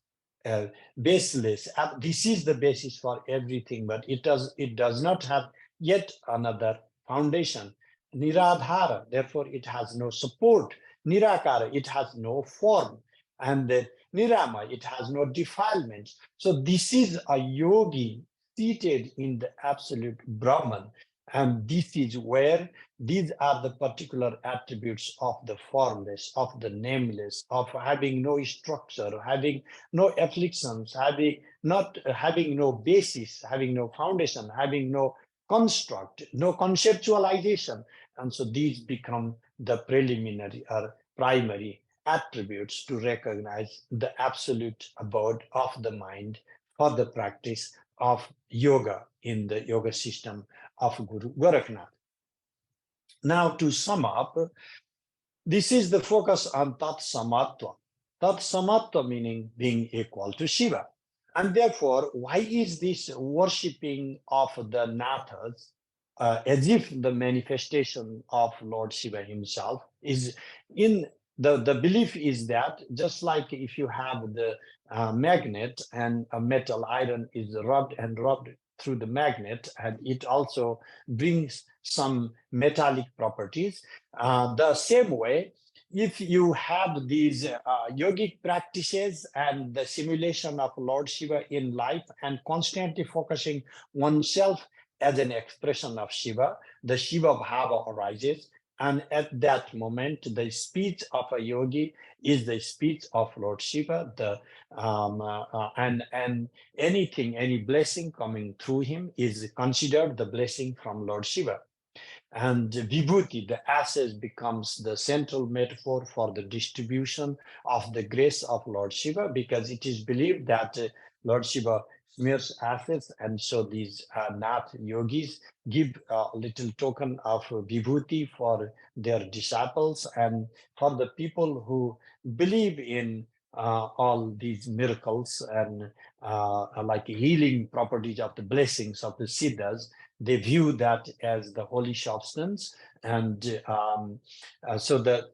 Speaker 2: baseless. This is the basis for everything, but it does not have yet another foundation. Niradhara, therefore it has no support. Nirakara, it has no form. And the Nirama, it has no defilements. So this is a yogi seated in the absolute Brahman. And this is where these are the particular attributes of the formless, of the nameless, of having no structure, having no afflictions, having no basis, having no foundation, having no construct, no conceptualization. And so these become the preliminary or primary attributes to recognize the absolute abode of the mind for the practice of yoga in the yoga system of Guru Goraknath. Now, to sum up, This is the focus on Tat Samatva. Tat Samatva meaning being equal to Shiva. And therefore, why is this worshipping of the Nathas as if the manifestation of Lord Shiva himself is in the belief is that just like if you have the magnet and a metal iron is rubbed and rubbed through the magnet, and it also brings some metallic properties. The same way, if you have these yogic practices and the simulation of Lord Shiva in life and constantly focusing oneself as an expression of Shiva, the Shiva Bhava arises. And at that moment, the speech of a yogi is the speech of Lord Shiva, and anything, any blessing coming through him is considered the blessing from Lord Shiva. And vibhuti, the ashes, becomes the central metaphor for the distribution of the grace of Lord Shiva, because it is believed that Lord Shiva smears ashes, and so these Nath yogis give a little token of vibhuti for their disciples and for the people who believe in all these miracles and like healing properties of the blessings of the siddhas. They view that as the holy substance. And so the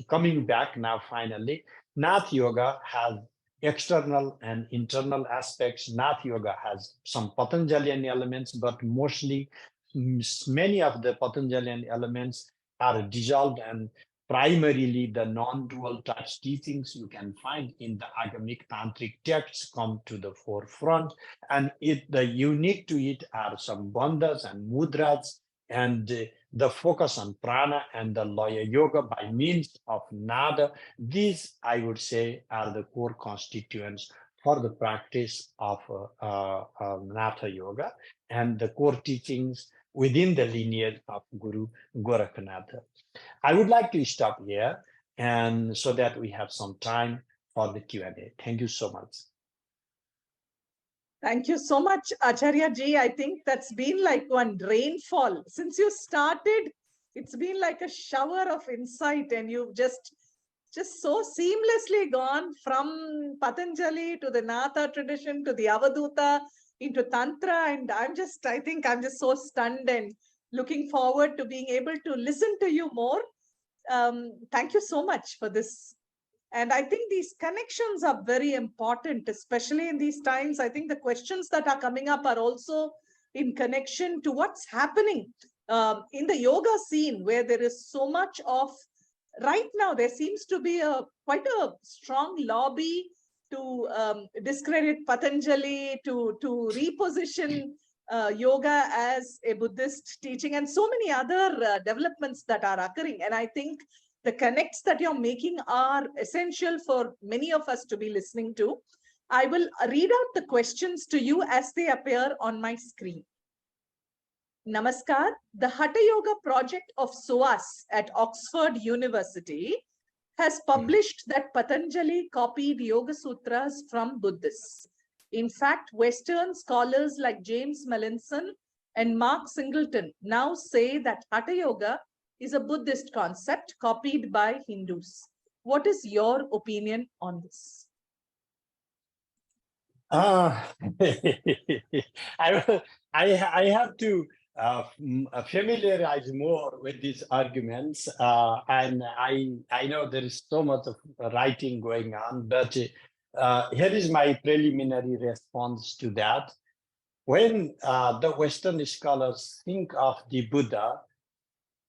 Speaker 2: coming back now finally, Nath Yoga has external and internal aspects. Nath Yoga has some Patanjalian elements, but mostly many of the Patanjalian elements are dissolved, and primarily the non-dual touch teachings you can find in the agamic tantric texts come to the forefront. And the unique to it are some bandhas and mudras, and the focus on prana and the laya yoga by means of nada. These, I would say, are the core constituents for the practice of Natha yoga and the core teachings within the lineage of Guru Gorakna. I would like to stop here, and so that we have some time for the Q&A. Thank you so much.
Speaker 1: Thank you so much, Acharya ji. I think that's been like one rainfall. Since you started, it's been like a shower of insight, and you've just so seamlessly gone from Patanjali to the Natha tradition to the Avaduta into Tantra. And I think I'm just so stunned and looking forward to being able to listen to you more. Thank you so much for this. And I think these connections are very important, especially in these times. I think the questions that are coming up are also in connection to what's happening in the yoga scene, where there is so much of, right now, there seems to be quite a strong lobby to discredit Patanjali, to reposition yoga as a Buddhist teaching, and so many other developments that are occurring. And I think the connects that you're making are essential for many of us to be listening to. I will read out the questions to you as they appear on my screen. Namaskar. The Hatha Yoga project of SOAS at Oxford University has published that Patanjali copied Yoga Sutras from Buddhists. In fact, Western scholars like James Melanson and Mark Singleton now say that Hatha Yoga is a Buddhist concept copied by Hindus. What is your opinion on this?
Speaker 2: I have to familiarize more with these arguments, and I know there is so much of writing going on, but here is my preliminary response to that. When the Western scholars think of the Buddha,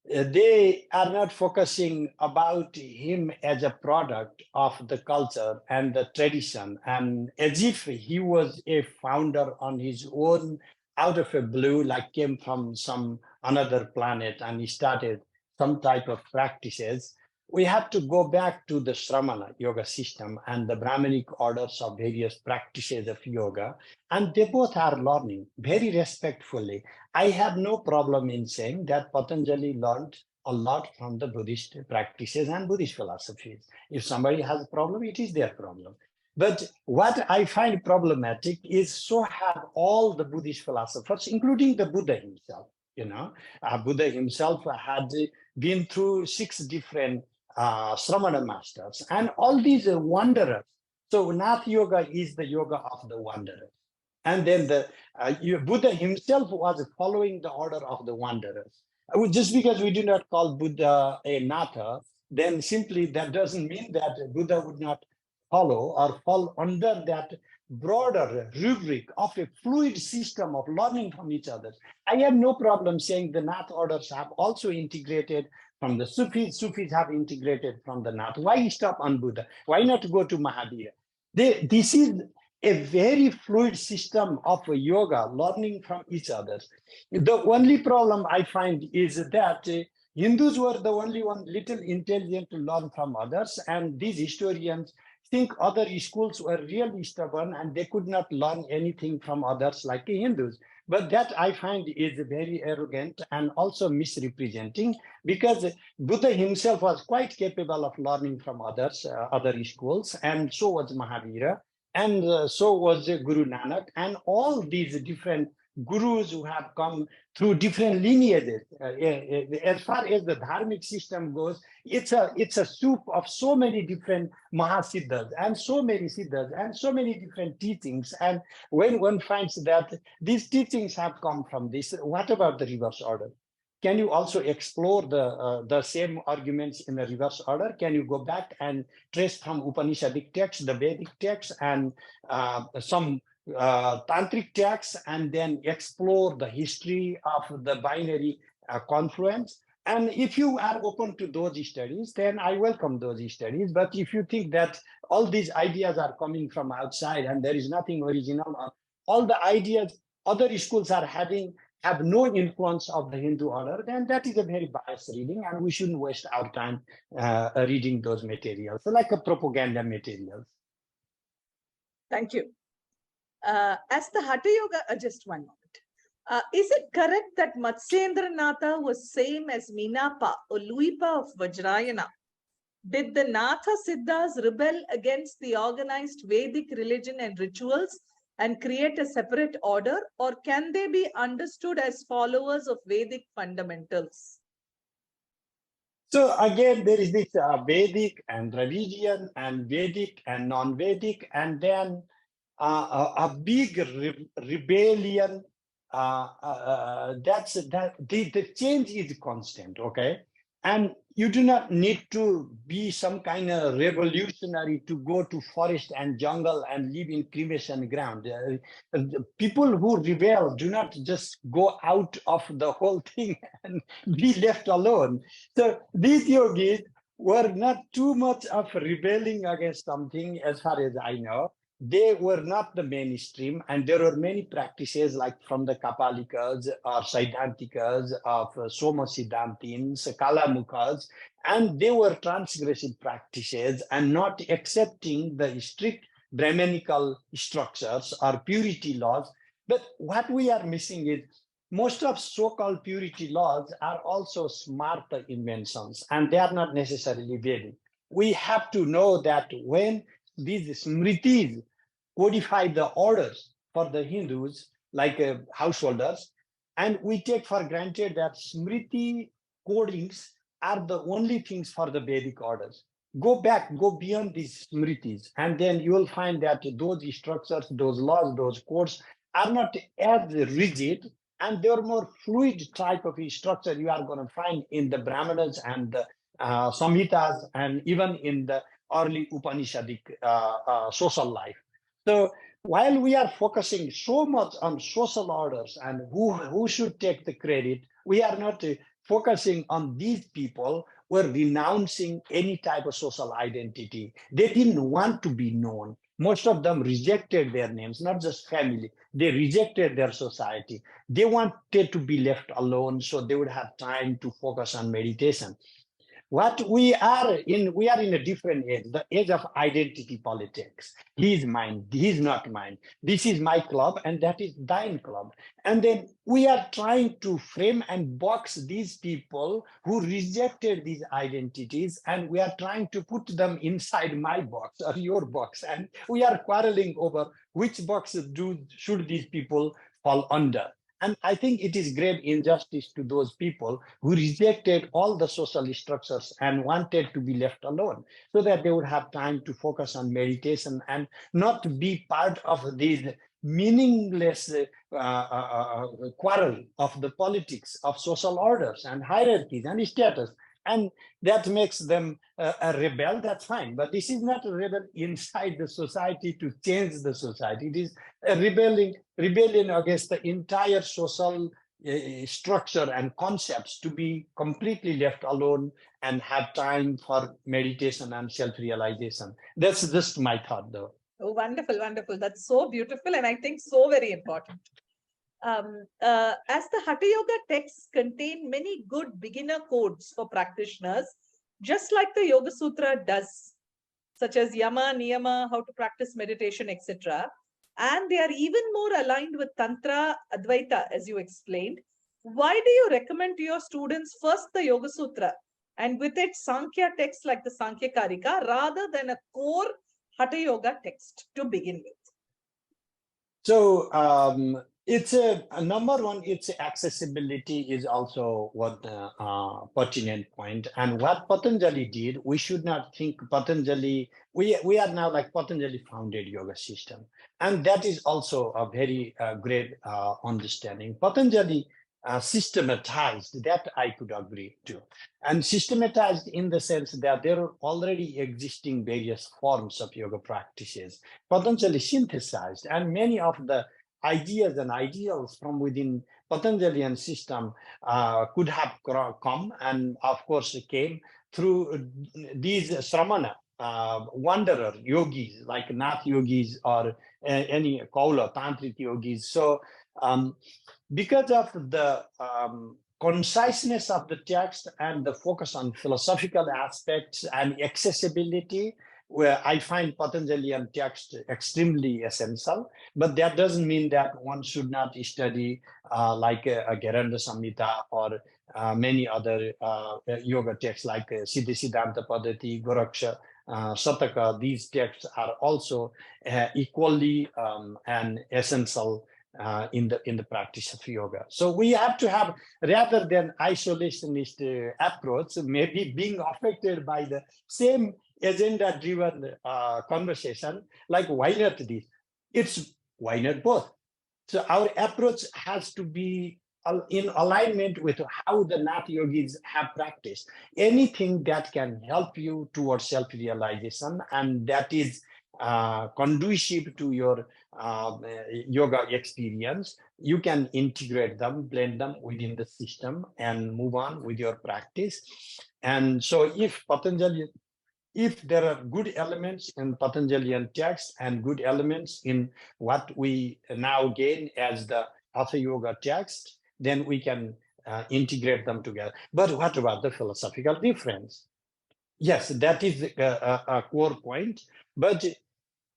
Speaker 2: they are not focusing about him as a product of the culture and the tradition, and as if he was a founder on his own out of a blue, like came from some another planet and he started some type of practices. We have to go back to the Shramana yoga system and the Brahmanic orders of various practices of yoga, and they both are learning very respectfully. I have no problem in saying that Patanjali learned a lot from the Buddhist practices and Buddhist philosophies. If somebody has a problem, it is their problem. But what I find problematic is so have all the Buddhist philosophers, including the Buddha himself. Buddha himself had been through 6 different Sramana masters, and all these wanderers. So Nath Yoga is the yoga of the wanderers. And then the Buddha himself was following the order of the wanderers. Just because we do not call Buddha a Natha, then simply that doesn't mean that Buddha would not follow or fall under that broader rubric of a fluid system of learning from each other. I have no problem saying the Nath orders have also integrated from the Sufis. Sufis have integrated from the Nath. Why stop on Buddha? Why not go to Mahavira? This is a very fluid system of yoga, learning from each other. The only problem I find is that Hindus were the only one little intelligent to learn from others, and these historians think other schools were really stubborn and they could not learn anything from others like the Hindus. But that I find is very arrogant and also misrepresenting, because Buddha himself was quite capable of learning from others, other schools, and so was Mahavira. And so was Guru Nanak, and all these different gurus who have come through different lineages. As far as the dharmic system goes, it's a soup of so many different Mahasiddhas and so many Siddhas and so many different teachings. And when one finds that these teachings have come from this, what about the reverse order? Can you also explore the same arguments in the reverse order? Can you go back and trace from Upanishadic texts, the Vedic texts, and some tantric texts, and then explore the history of the binary confluence? And if you are open to those studies, then I welcome those studies. But if you think that all these ideas are coming from outside and there is nothing original, all the ideas other schools are having have no influence of the Hindu order, then that is a very biased reading, and we shouldn't waste our time reading those materials, so like a propaganda materials.
Speaker 1: Thank you. As the Hatha Yoga, just one moment. Is it correct that Matsyendranatha was same as Minapa or Luipa of Vajrayana? Did the Natha Siddhas rebel against the organized Vedic religion and rituals and create a separate order, or can they be understood as followers of Vedic fundamentals?
Speaker 2: So again, there is this Vedic and Dravidian and Vedic and non-Vedic, and then a big rebellion. The change is constant, okay? And you do not need to be some kind of revolutionary to go to forest and jungle and live in cremation ground. People who rebel do not just go out of the whole thing and be left alone. So these yogis were not too much of rebelling against something, as far as I know. They were not the mainstream, and there were many practices like from the Kapalikas or Siddhantikas of Soma Siddhantins, Kalamukas, and they were transgressive practices and not accepting the strict Brahmanical structures or purity laws. But what we are missing is most of so-called purity laws are also smarta inventions, and they are not necessarily Vedic. We have to know that when these smritis codify the orders for the Hindus, like householders, and we take for granted that smriti codings are the only things for the Vedic orders. Go back, go beyond these smritis, and then you will find that those structures, those laws, those codes are not as rigid, and they're more fluid type of structure you are going to find in the Brahmanas and the Samhitas, and even in the early Upanishadic social life. So while we are focusing so much on social orders and who should take the credit, we are not focusing on these people who are renouncing any type of social identity. They didn't want to be known. Most of them rejected their names, not just family. They rejected their society. They wanted to be left alone so they would have time to focus on meditation. What we are in a different age, the age of identity politics. He is mine, he is not mine. This is my club and that is thine club. And then we are trying to frame and box these people who rejected these identities, and we are trying to put them inside my box or your box. And we are quarreling over which box should these people fall under. And I think it is great injustice to those people who rejected all the social structures and wanted to be left alone so that they would have time to focus on meditation and not be part of these meaningless quarrel of the politics of social orders and hierarchies and status. And that makes them a rebel, that's fine. But this is not a rebel inside the society to change the society. It is a rebellion against the entire social structure and concepts to be completely left alone and have time for meditation and self-realization. That's just my thought, though.
Speaker 1: Oh, wonderful, wonderful. That's so beautiful, and I think so very important. As the Hatha Yoga texts contain many good beginner codes for practitioners, just like the Yoga Sutra does, such as Yama, Niyama, how to practice meditation, etc. And they are even more aligned with Tantra, Advaita, as you explained. Why do you recommend to your students first the Yoga Sutra and with it Sankhya text like the Sankhya Karika rather than a core Hatha Yoga text to begin with?
Speaker 2: So it's a number one, it's accessibility is also what pertinent point. And what Patanjali did, we should not think Patanjali, we are now like Patanjali founded yoga system. And that is also a very great understanding. Patanjali systematized, that I could agree to. And systematized in the sense that there are already existing various forms of yoga practices. Patanjali synthesized, and many of the ideas and ideals from within Patanjalian system could have come, and of course came through these Sramana, wanderer yogis like Nath yogis or any Kaula tantric yogis. So because of the conciseness of the text and the focus on philosophical aspects and accessibility, where I find Patanjalian text extremely essential, but that doesn't mean that one should not study like a Geranda Samhita or many other yoga texts like Siddhi Siddhanta Padati, Goraksha, Sataka. These texts are also equally and essential in the practice of yoga. So we have to have, rather than isolationist approach, maybe being affected by the same agenda-driven conversation, like why not this? It's why not both? So our approach has to be in alignment with how the Nath yogis have practiced. Anything that can help you towards self-realization and that is conducive to your yoga experience, you can integrate them, blend them within the system and move on with your practice. And so if there are good elements in Patanjalian text and good elements in what we now gain as the Hatha Yoga text, then we can integrate them together. But what about the philosophical difference? Yes, that is a core point, but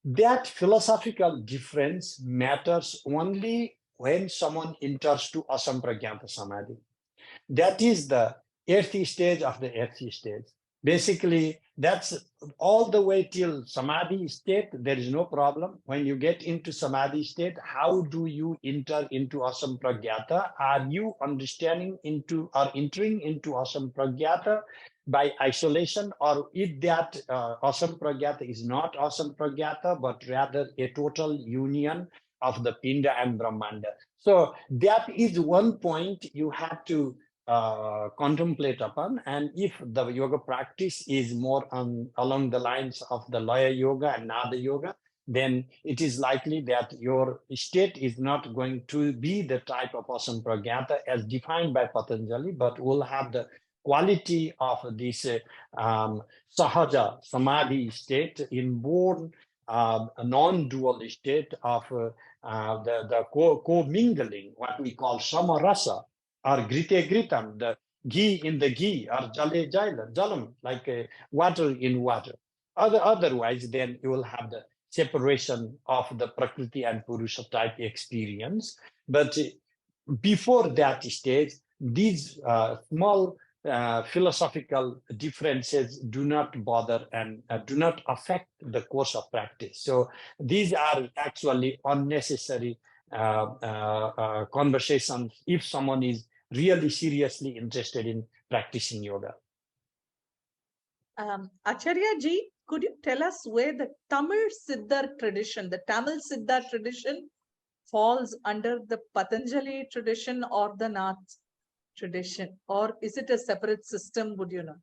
Speaker 2: that philosophical difference matters only when someone enters to asampragyata samadhi. That is the 8th stage of the 8th stage. Basically, that's all the way till samadhi state, there is no problem. When you get into samadhi state, how do you enter into asampragyata? Are you understanding into or entering into asampragyata by isolation, or if that asampragyata is not asampragyata, but rather a total union of the pinda and brahmanda? So that is one point you have to contemplate upon. And if the yoga practice is more along the lines of the Laya yoga and Nada yoga, then it is likely that your state is not going to be the type of asampragyata as defined by Patanjali, but will have the quality of this sahaja samadhi state, inborn non-dual state of the co-mingling, what we call samarasa, or grite gritam, the ghee in the ghee, or jale jalam, like water in water. Otherwise, then you will have the separation of the Prakriti and Purusha type experience. But before that stage, these small philosophical differences do not bother and do not affect the course of practice. So these are actually unnecessary conversations if someone is really seriously interested in practicing yoga.
Speaker 1: Acharya ji, could you tell us where the Tamil Siddhar tradition, the Tamil Siddhar tradition, falls under the Patanjali tradition or the Nath tradition, or is it a separate system? Would you know?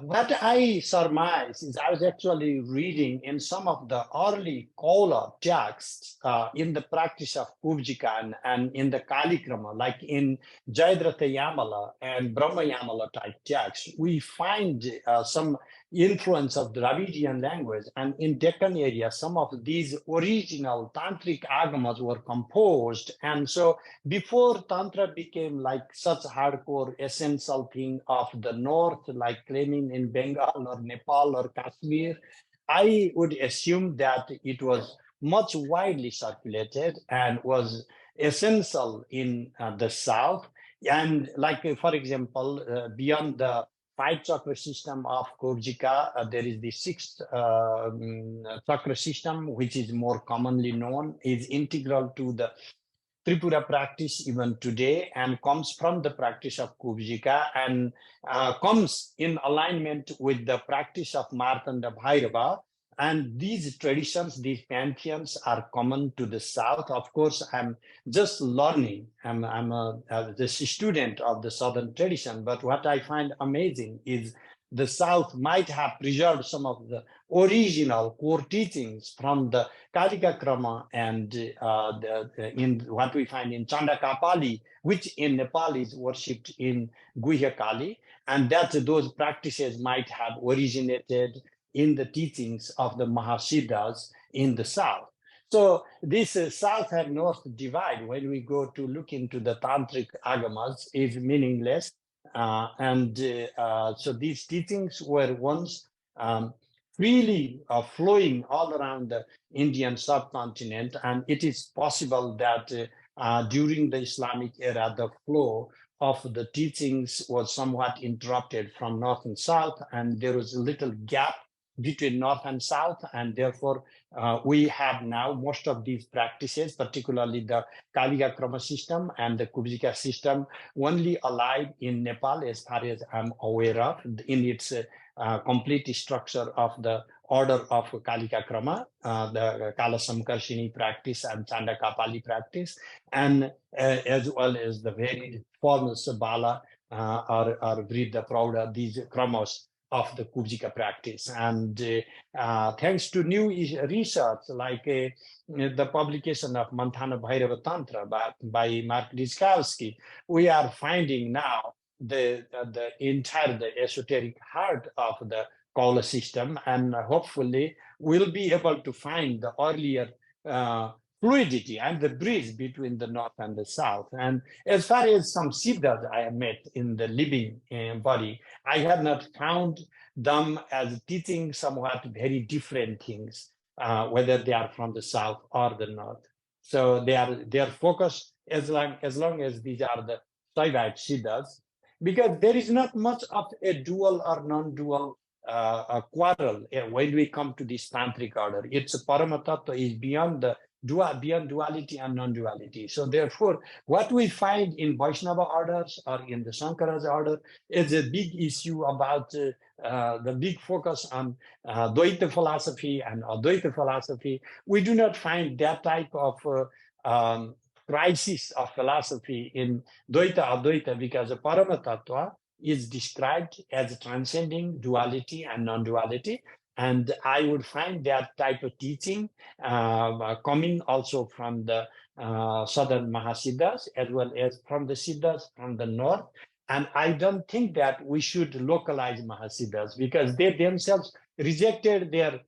Speaker 2: What I surmise is I was actually reading in some of the early Kola texts in the practice of Kubjika and in the Kalikrama, like in Jayadratha Yamala and Brahma Yamala type texts, we find some influence of Dravidian language. And in Deccan area, some of these original tantric agamas were composed. And so before Tantra became like such hardcore essential thing of the North, like claiming in Bengal or Nepal or Kashmir, I would assume that it was much widely circulated and was essential in the South. And like, for example, beyond the five chakra system of Kubjika, there is the sixth chakra system, which is more commonly known, is integral to the Tripura practice even today and comes from the practice of Kubjika and comes in alignment with the practice of Martanda Bhairava. And these traditions, these pantheons are common to the South. Of course, I'm just learning. I'm the student of the Southern tradition. But what I find amazing is the South might have preserved some of the original core teachings from the Kalika Krama and in what we find in Chandakapali, which in Nepal is worshipped in Guhya Kali, and that those practices might have originated in the teachings of the Mahasiddhas in the South. So this South and North divide, when we go to look into the Tantric Agamas, is meaningless. So these teachings were once freely flowing all around the Indian subcontinent, and it is possible that during the Islamic era, the flow of the teachings was somewhat interrupted from North and South, and there was a little gap between North and South, and therefore we have now most of these practices, particularly the Kalika Krama system and the Kubjika system, only alive in Nepal, as far as I'm aware of, in its complete structure of the order of Kalika Krama, the Kala Samkarshini practice and Chandakapali practice, and as well as the varied forms of Bala or Vriddha Prauda, these kramas of the Kubjika practice. And thanks to new research like the publication of Manthana Bhairava Tantra by Mark Rizkowski, we are finding now the entire the esoteric heart of the Kaula system, and hopefully we'll be able to find the earlier fluidity and the bridge between the North and the South. And as far as some siddhas I have met in the living body, I have not found them as teaching somewhat very different things, whether they are from the South or the North. So they are focused as long as these are the Saivite siddhas, because there is not much of a dual or non-dual quarrel when we come to this tantric order. It's Paramatattva is beyond the beyond duality and non-duality. So therefore, what we find in Vaishnava orders or in the Shankara's order is a big issue about the big focus on Dvaita philosophy and Advaita philosophy. We do not find that type of crisis of philosophy in Dvaita Advaita, because the Paramatattva is described as transcending duality and non-duality. And I would find that type of teaching coming also from the Southern Mahasiddhas, as well as from the Siddhas from the North. And I don't think that we should localize Mahasiddhas, because they themselves rejected their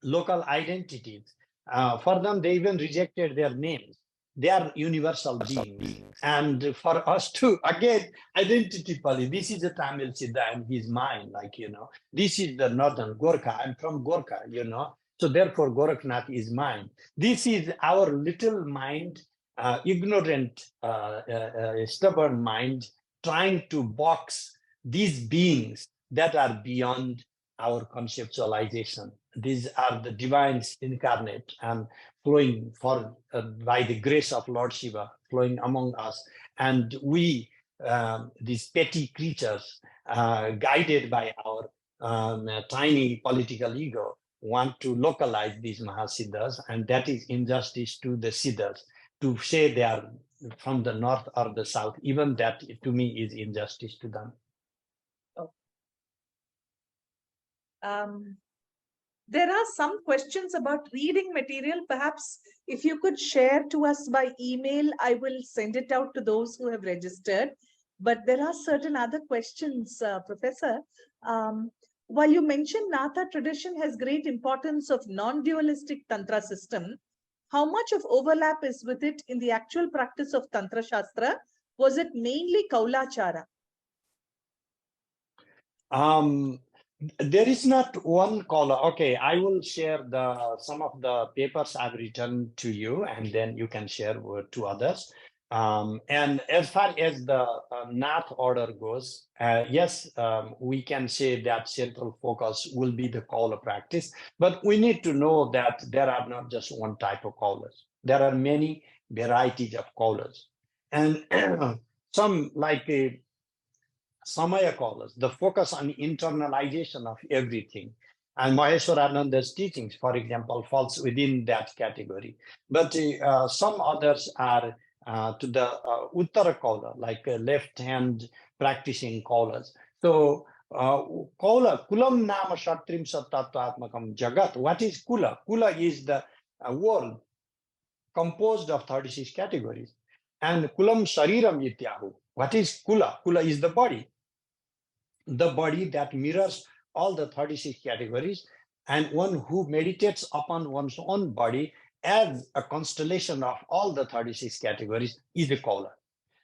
Speaker 2: local identities. For them, they even rejected their names. They are universal beings. And for us to, again, identity politics, this is a Tamil Siddha and his mind, like, this is the Northern Gorkha. I'm from Gorkha, So therefore, Goraknath is mine. This is our little mind, ignorant, stubborn mind, trying to box these beings that are beyond our conceptualization. these are the divines incarnate and flowing by the grace of Lord Shiva, flowing among us. And we, these petty creatures, guided by our tiny political ego, want to localize these Mahasiddhas, and that is injustice to the Siddhas. To say they are from the north or the south, even that to me is injustice to them.
Speaker 1: There are some questions about reading material. Perhaps if you could share to us by email, I will send it out to those who have registered. But there are certain other questions, Professor. While you mentioned Natha tradition has great importance of non-dualistic Tantra system, how much of overlap is with it in the actual practice of Tantra Shastra? Was it mainly Kaulachara?
Speaker 2: There is not one caller. Okay, I will share some of the papers I've written to you, and then you can share to others. And as far as the Nath order goes, yes, we can say that central focus will be the Kaula practice, but we need to know that there are not just one type of Kaulas. There are many varieties of Kaulas. And some like Samaya Kaulas, the focus on internalization of everything. And Maheshwarananda's teachings, for example, falls within that category. But some others are to the Uttara Kaula, like left hand practicing Kaulas. So Kaula, Kulam Nama Shatrim Sattvatmakam Jagat. What is Kula? Kula is the world composed of 36 categories. And Kulam Shariram Yityahu. What is Kula? Kula is the body that mirrors all the 36 categories, and one who meditates upon one's own body as a constellation of all the 36 categories is a Kaula.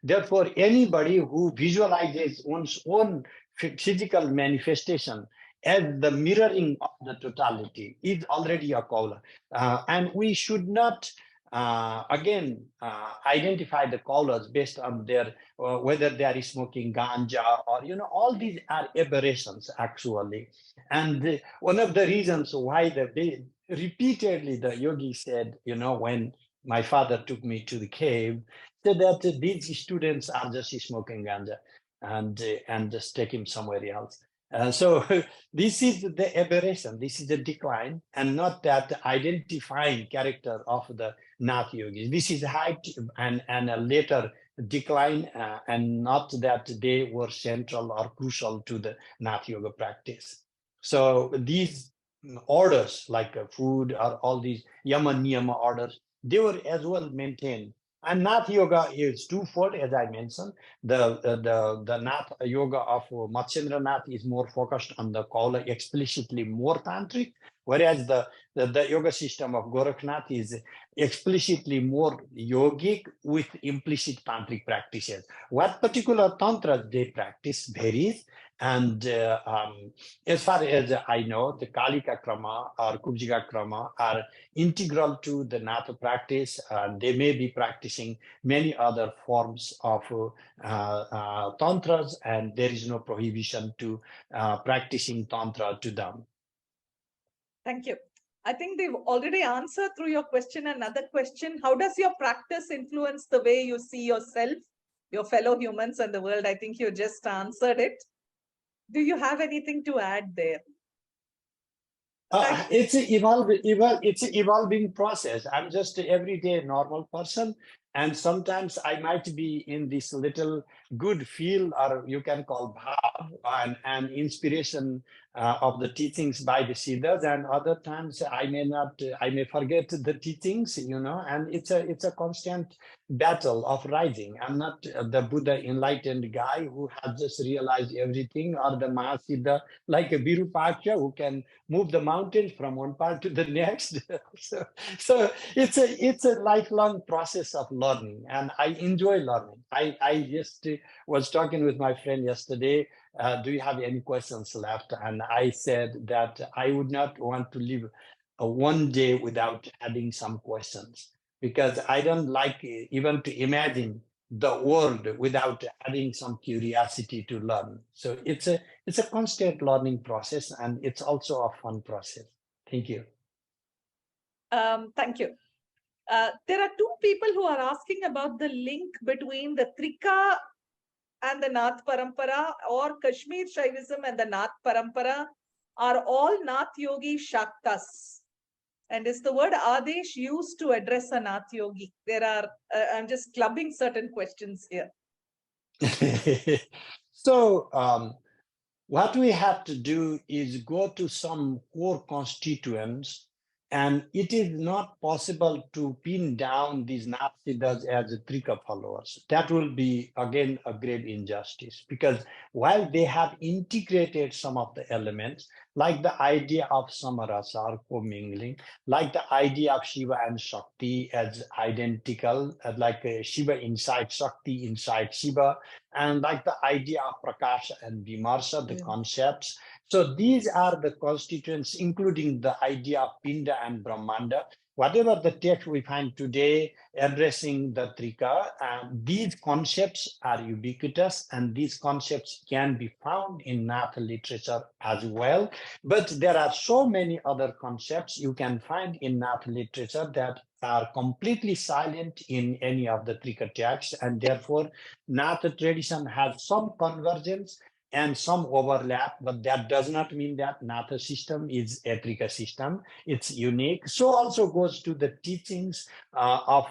Speaker 2: Therefore, anybody who visualizes one's own physical manifestation as the mirroring of the totality is already a Kaula. And we should not identify the Kaulas based on their whether they are smoking ganja or all these are aberrations actually. And one of the reasons why repeatedly the yogi said, when my father took me to the cave, said that these students are just smoking ganja and just take him somewhere else. So this is the aberration, this is the decline, and not that identifying character of the Nath yogis. This is height and a later decline, and not that they were central or crucial to the Nath yoga practice. So these orders like food or all these yama niyama orders, they were as well maintained. And Nath yoga is twofold, as I mentioned. The Nath yoga of Matsyendra Nath is more focused on the Kaula, explicitly more tantric, whereas the yoga system of Goraknath is explicitly more yogic with implicit tantric practices. What particular tantras they practice varies. And as far as I know, the Kalika Krama or Kubjika Krama are integral to the Natha practice. They may be practicing many other forms of tantras, and there is no prohibition to practicing tantra to them.
Speaker 1: Thank you. I think they've already answered through your question another question. How does your practice influence the way you see yourself, your fellow humans, and the world? I think you just answered it. Do you have anything to add there?
Speaker 2: It's an evolving process. I'm just an everyday normal person, and sometimes I might be in this little good feel, or you can call bhav, and inspiration of the teachings by the Siddhas, and other times I may forget the teachings, and it's a constant battle of rising. I'm not the Buddha enlightened guy who has just realized everything, or the Mahasiddha like a Virupaksha who can move the mountains from one part to the next. so it's a lifelong process of learning, and I enjoy learning. I just was talking with my friend yesterday. Do you have any questions left? And I said that I would not want to live one day without having some questions, because I don't like even to imagine the world without having some curiosity to learn. So it's a constant learning process, and it's also a fun process. Thank you.
Speaker 1: Thank you. There are two people who are asking about the link between the Trika and the Nath Parampara, or Kashmir Shaivism and the Nath Parampara. Are all Nath Yogi Shaktas? And is the word Adesh used to address a Nath Yogi? There are, I'm just clubbing certain questions here.
Speaker 2: So what we have to do is go to some core constituents, and it is not possible to pin down these Nathsiddhas as Trika followers. That will be, again, a great injustice, because while they have integrated some of the elements, like the idea of samarasa or commingling, like the idea of Shiva and Shakti as identical, like Shiva inside Shakti inside Shiva, and like the idea of Prakasha and Vimarsha, the concepts. So these are the constituents, including the idea of Pinda and Brahmanda. Whatever the text we find today addressing the Trika, these concepts are ubiquitous, and these concepts can be found in Nath literature as well. But there are so many other concepts you can find in Nath literature that are completely silent in any of the Trika texts, and therefore Nath tradition has some convergence and some overlap, but that does not mean that Nath system is a Trika system. It's unique. So also goes to the teachings of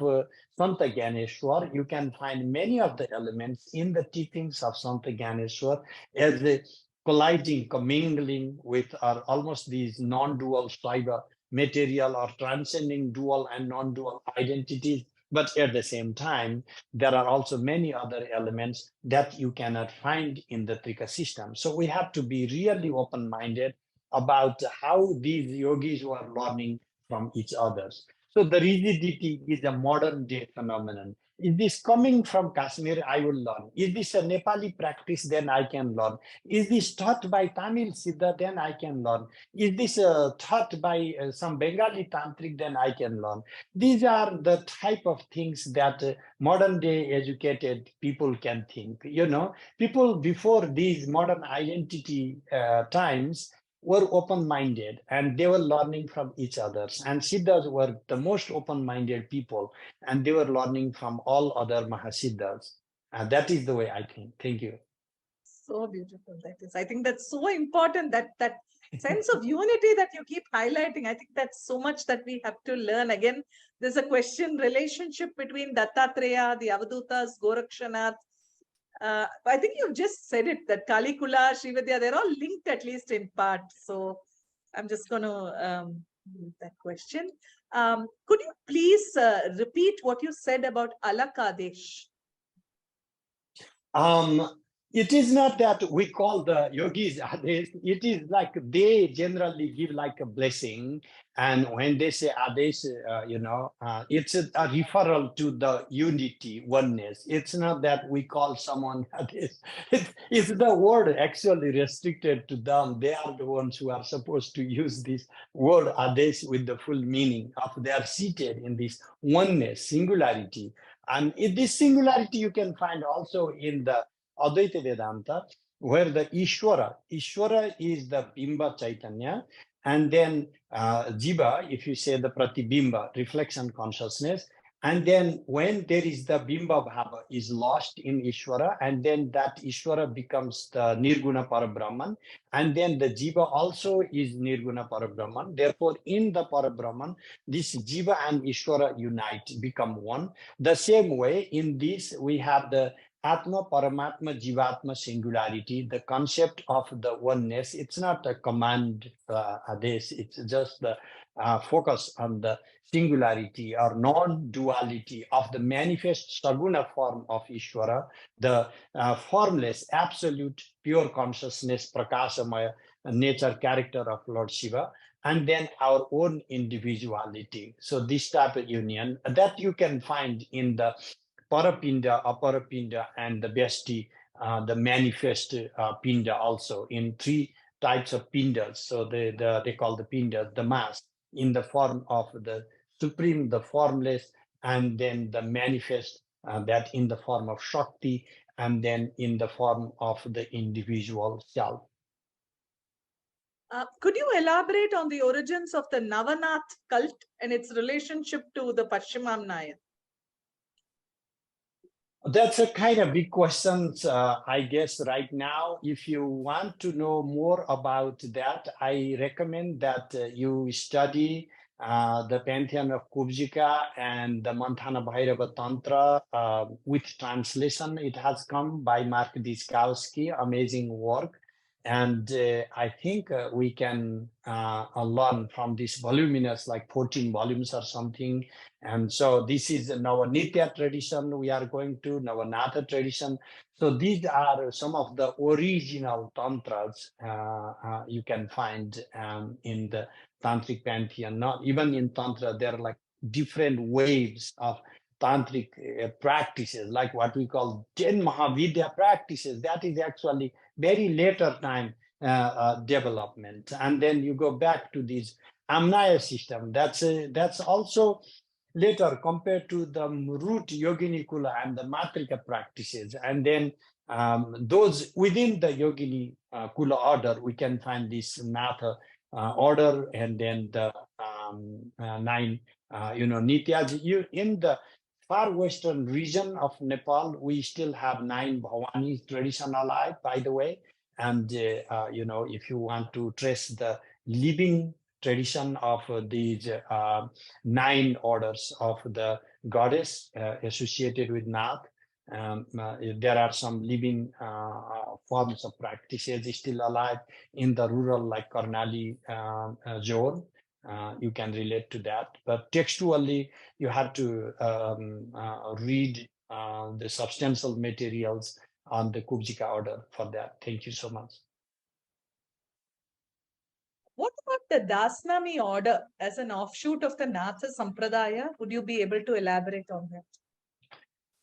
Speaker 2: Santa Gyaneshwar. You can find many of the elements in the teachings of Santa Gyaneshwar as the colliding, commingling with almost these non-dual Shaiva material, or transcending dual and non-dual identities. But at the same time, there are also many other elements that you cannot find in the Trika system. So we have to be really open-minded about how these yogis were learning from each other. So the rigidity is a modern day phenomenon. Is this coming from Kashmir? I will learn. Is this a Nepali practice? Then I can learn. Is this taught by Tamil Siddha? Then I can learn. Is this taught by some Bengali Tantric? Then I can learn. These are the type of things that modern day educated people can think. You know, people before these modern identity times were open-minded, and they were learning from each other. And Siddhas were the most open-minded people, and they were learning from all other Mahasiddhas. And that is the way I think. Thank you.
Speaker 1: So beautiful. That is, I think that's so important, that sense of unity that you keep highlighting. I think that's so much that we have to learn. Again, there's a question, relationship between Dattatreya, the Avadutas, Gorakshanath. I think you've just said it, that Kalikula, Srividya, they're all linked at least in part. So I'm just going to leave that question. Could you please repeat what you said about Alakadesh?
Speaker 2: It is not that we call the yogis Adesh. It is like they generally give like a blessing. And when they say Adesh, it's a referral to the unity, oneness. It's not that we call someone Adesh. It's the word actually restricted to them. They are the ones who are supposed to use this word Adesh with the full meaning of they are seated in this oneness, singularity. And in this singularity, you can find also in the Advaita Vedanta, where the Ishvara is the Bimba Chaitanya, and then Jiva, if you say the Pratibimba, reflection consciousness, and then when there is the Bimba Bhava is lost in Ishvara, and then that Ishvara becomes the Nirguna Parabrahman, and then the Jiva also is Nirguna Parabrahman. Therefore, in the Parabrahman, this Jiva and Ishvara unite, become one. The same way, in this, we have the Atma, Paramatma, Jivatma singularity, the concept of the oneness. It's not a command, Ades, it's just the focus on the singularity or non-duality of the manifest Saguna form of Ishvara, the formless, absolute, pure consciousness, Prakashamaya, nature, character of Lord Shiva, and then our own individuality. So this type of union that you can find in the Parapinda, Aparapinda, and the Vyasti, the manifest Pinda also, in three types of Pindas. So they call the Pindas the mass, in the form of the supreme, the formless, and then the manifest, that in the form of Shakti, and then in the form of the individual self.
Speaker 1: Could you elaborate on the origins of the Navanath cult and its relationship to the Paschimamnaya?
Speaker 2: That's a kind of big question, I guess, right now. If you want to know more about that, I recommend that you study the Pantheon of Kubjika and the Manthana Bhairava Tantra with translation. It has come by Mark Diskowski, amazing work. And I think we can learn from this voluminous, like 14 volumes or something. And so this is Nitya tradition we are going to, Navanatha tradition. So these are some of the original tantras you can find in the tantric pantheon. Not even in tantra, there are like different waves of tantric practices, like what we call 10 Mahavidya practices. That is actually very later time development. And then you go back to this Amnaya system. That's also later compared to the root Yogini Kula and the Matrika practices. And then those within the Yogini Kula order, we can find this Natha order, and then the nine, Nityas. In the far western region of Nepal, we still have 9 Bhavani tradition alive, by the way. And, if you want to trace the living tradition of these 9 orders of the goddess associated with Nath. There are some living forms of practices still alive in the rural, like Karnali zone. You can relate to that. But textually, you have to read the substantial materials on the Kubjika order for that. Thank you so much.
Speaker 1: What about the Dasnami order as an offshoot of the Natha Sampradaya? Would you be able to elaborate on that?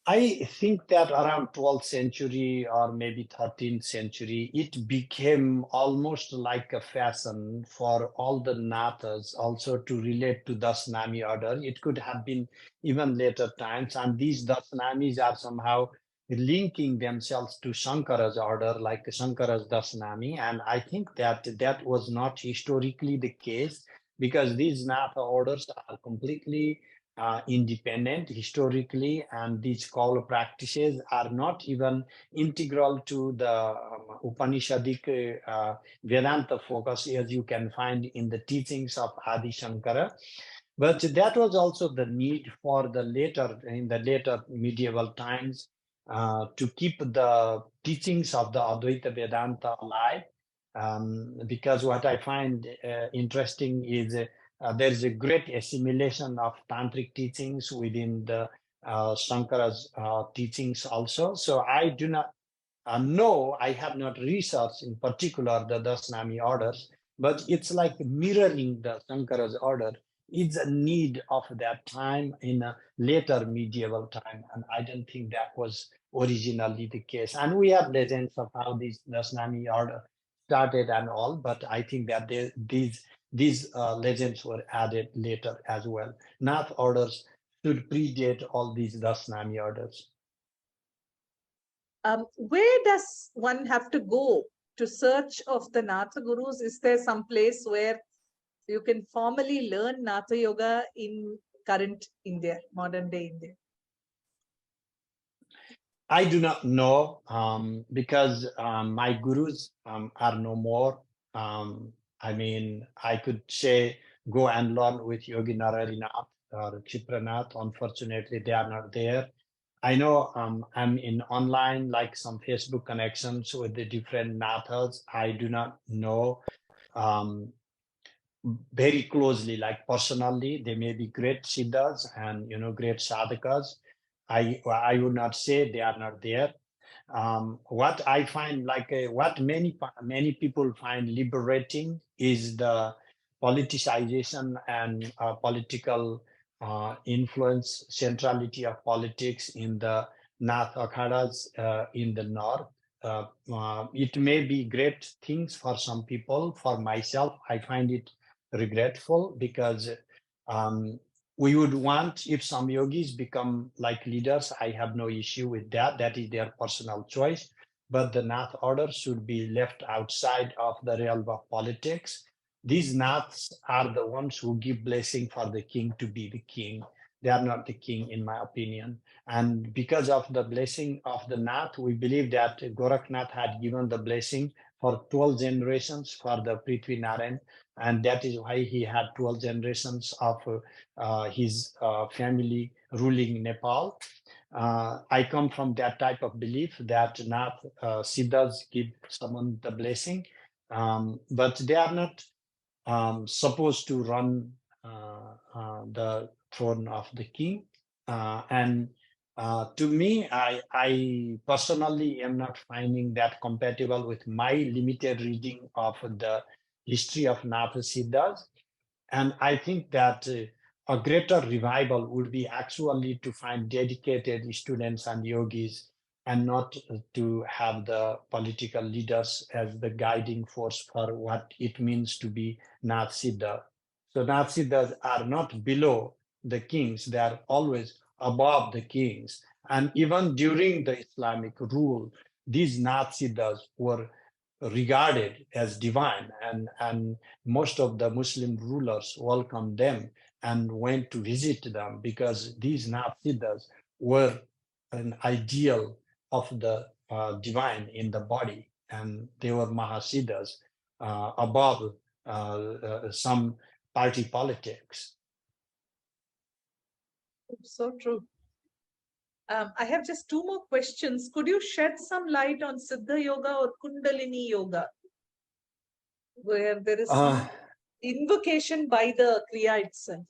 Speaker 2: I think that around 12th century or maybe 13th century, it became almost like a fashion for all the Nathas also to relate to Dasnami order. It could have been even later times, and these Dasnamis are somehow linking themselves to Shankara's order, like Shankara's Dasnami. And I think that that was not historically the case, because these Natha orders are completely independent historically, and these Kaula practices are not even integral to the Upanishadic Vedanta focus, as you can find in the teachings of Adi Shankara. But that was also the need for the later medieval times to keep the teachings of the Advaita Vedanta alive. Because what I find interesting is there is a great assimilation of tantric teachings within the Shankara's teachings also. So I do not know, I have not researched in particular the Dasnami orders, but it's like mirroring the Shankara's order. It's a need of that time in a later medieval time, and I don't think that was originally the case. And we have legends of how this Dasnami order started and all, but I think that these legends were added later as well. Nath orders should predate all these Dasnami orders.
Speaker 1: Where does one have to go to search of the Natha Gurus? Is there some place where you can formally learn Natha Yoga in current India, modern day India?
Speaker 2: I do not know because my gurus are no more. I mean, I could say go and learn with Yogi Narayanath or Chipranath. Unfortunately, they are not there. I know I'm in online, like some Facebook connections with the different Nathas. I do not know very closely, like personally. They may be great siddhas and great sadhakas. I would not say they are not there. What I find, like what many people find liberating, is the politicization and political influence, centrality of politics in the Nath Akhadas in the north. It may be great things for some people. For myself, I find it regretful, because we would want, if some yogis become like leaders, I have no issue with that. That is their personal choice. but the Nath order should be left outside of the realm of politics. These Naths are the ones who give blessing for the king to be the king. They are not the king, in my opinion. And because of the blessing of the Nath, we believe that Goraknath had given the blessing for 12 generations for the Prithvi Narayan, and that is why he had 12 generations of his family ruling Nepal. I come from that type of belief that Nath Siddhas give someone the blessing, but they are not supposed to run the throne of the king. And to me, I personally am not finding that compatible with my limited reading of the history of Nath Siddhas. And I think that a greater revival would be actually to find dedicated students and yogis, and not to have the political leaders as the guiding force for what it means to be Nath Siddha. So Nath Siddhas are not below the kings, they are always above the kings. And even during the Islamic rule, these Nath Siddhas were regarded as divine, and most of the Muslim rulers welcomed them and went to visit them, because these Nath Siddhas were an ideal of the divine in the body, and they were Mahasiddhas above some party politics.
Speaker 1: So true. I have just two more questions. Could you shed some light on Siddha Yoga or Kundalini Yoga, where there is some invocation by the Kriya itself?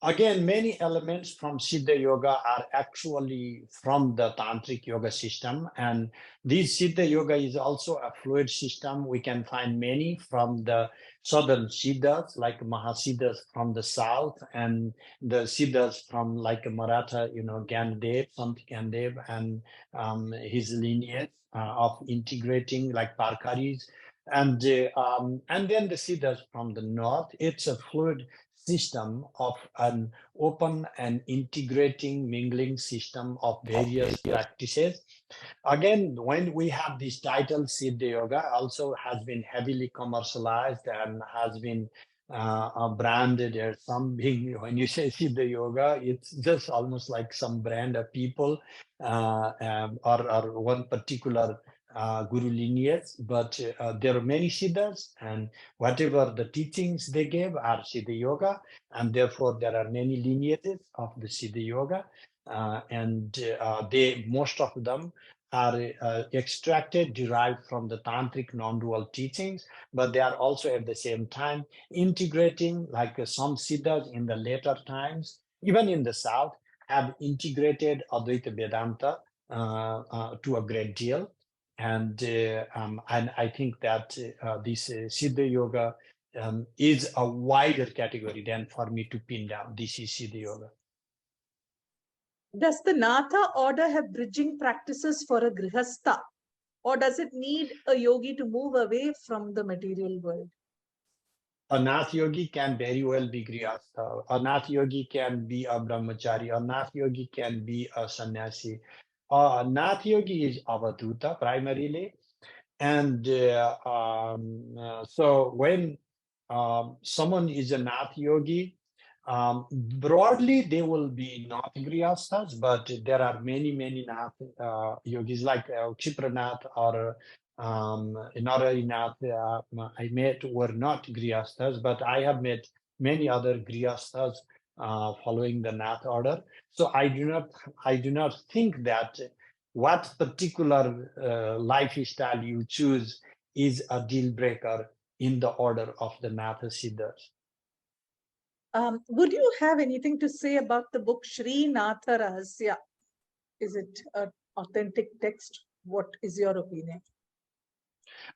Speaker 2: Again, many elements from Siddha Yoga are actually from the Tantric Yoga system. And this Siddha Yoga is also a fluid system. We can find many from the southern Siddhas, like Mahasiddhas from the south, and the Siddhas from like Maratha, Gyandev, Sant Gyandev, and his lineage of integrating like Parkaris. And then the Siddhas from the north. It's a fluid system of an open and integrating mingling system of various practices. Again, when we have this title, Siddha Yoga also has been heavily commercialized and has been branded as something. When you say Siddha Yoga, it's just almost like some brand of people or one particular guru lineage. But there are many Siddhas, and whatever the teachings they gave are Siddha Yoga, and therefore there are many lineages of the Siddha Yoga, and most of them are extracted, derived from the Tantric non-dual teachings, but they are also at the same time integrating, like some Siddhas in the later times, even in the South, have integrated Advaita Vedanta to a great deal. And I think that this Siddha Yoga is a wider category than for me to pin down. This is Siddha Yoga.
Speaker 1: Does the Natha order have bridging practices for a Grihastha, or does it need a yogi to move away from the material world?
Speaker 2: A Nath Yogi can very well be Grihastha. A Nath Yogi can be a Brahmachari. A Nath Yogi can be a sannyasi. A Nath Yogi is Avadhuta primarily. And so when someone is a Nath Yogi, broadly they will be not Grihasthas, but there are many Nath yogis like Chipranath or Narayanath I met were not Grihasthas, but I have met many other Grihasthas following the Nath order. So I do not think that what particular lifestyle you choose is a deal breaker in the order of the Nath Siddhas.
Speaker 1: Would you have anything to say about the book Sri Natha Rahasya? Is it an authentic text? What is your opinion?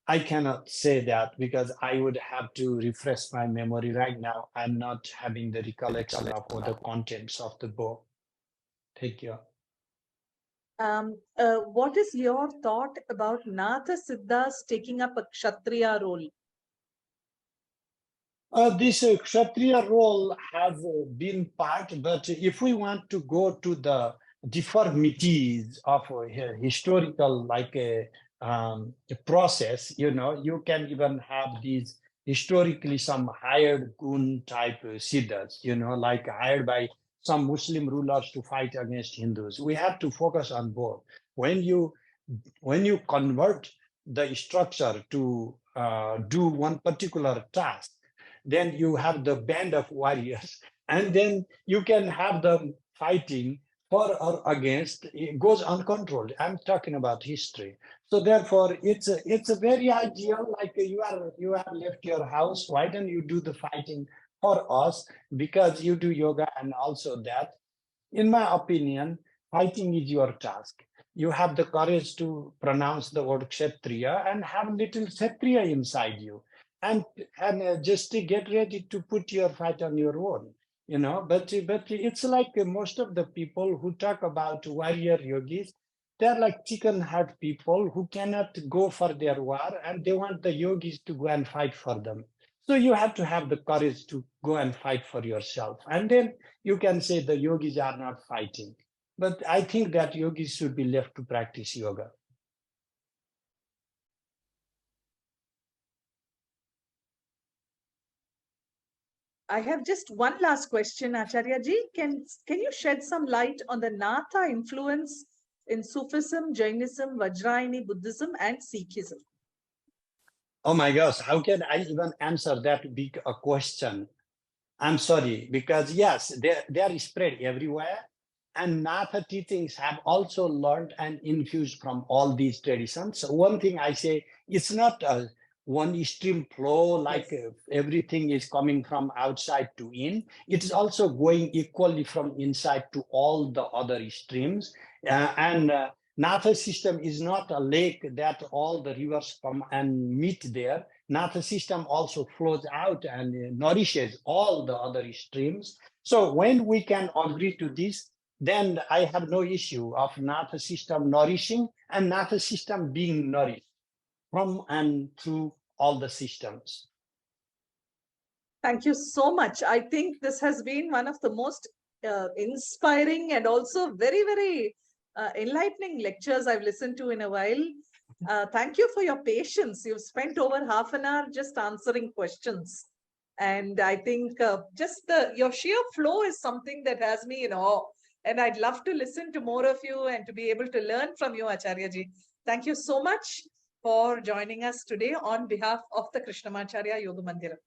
Speaker 2: I cannot say that because I would have to refresh my memory right now. I'm not having the recollection of all the contents of the book. Thank you.
Speaker 1: What is your thought about Natha Siddhas taking up a Kshatriya role?
Speaker 2: This Kshatriya role has been part, but if we want to go to the deformities of a historical like a process, you know, you can even have these historically some hired goon type siddhas, you know, like hired by some Muslim rulers to fight against Hindus. We have to focus on both. When you convert the structure to do one particular task, then you have the band of warriors, and then you can have them fighting for or against. It goes uncontrolled. I'm talking about history. So therefore, it's a very ideal. Like you have left your house. Why don't you do the fighting for us? Because you do yoga and also that. In my opinion, fighting is your task. You have the courage to pronounce the word Kshatriya and have little Kshatriya inside you. And just to get ready to put your fight on your own, you know. But it's like most of the people who talk about warrior yogis, they're like chicken heart people who cannot go for their war and they want the yogis to go and fight for them. So you have to have the courage to go and fight for yourself. And then you can say the yogis are not fighting. But I think that yogis should be left to practice yoga.
Speaker 1: I have just one last question, Acharya ji. Can you shed some light on the Natha influence in Sufism, Jainism, Vajrayani Buddhism, and Sikhism?
Speaker 2: Oh my gosh, how can I even answer that big a question? I'm sorry, because yes, they are spread everywhere. And Natha teachings have also learned and infused from all these traditions. So one thing I say, it's not a one stream flow, like
Speaker 1: Yes.
Speaker 2: everything is coming from outside to in. It is also going equally from inside to all the other streams. And Natha system is not a lake that all the rivers come and meet there. Natha system also flows out and nourishes all the other streams. So when we can agree to this, then I have no issue of Natha system nourishing and Natha system being nourished from and through all the systems.
Speaker 1: Thank you so much. I think this has been one of the most inspiring and also very, very enlightening lectures I've listened to in a while. Thank you for your patience. You've spent over half an hour just answering questions. And I think just your sheer flow is something that has me in awe. And I'd love to listen to more of you and to be able to learn from you, Acharya ji. Thank you so much for joining us today on behalf of the Krishnamacharya Yoga Mandiram.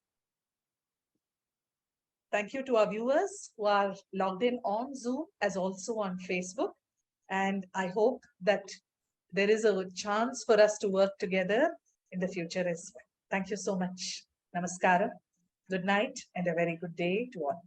Speaker 1: Thank you to our viewers who are logged in on Zoom as also on Facebook. And I hope that there is a chance for us to work together in the future as well. Thank you so much. Namaskara. Good night and a very good day to all.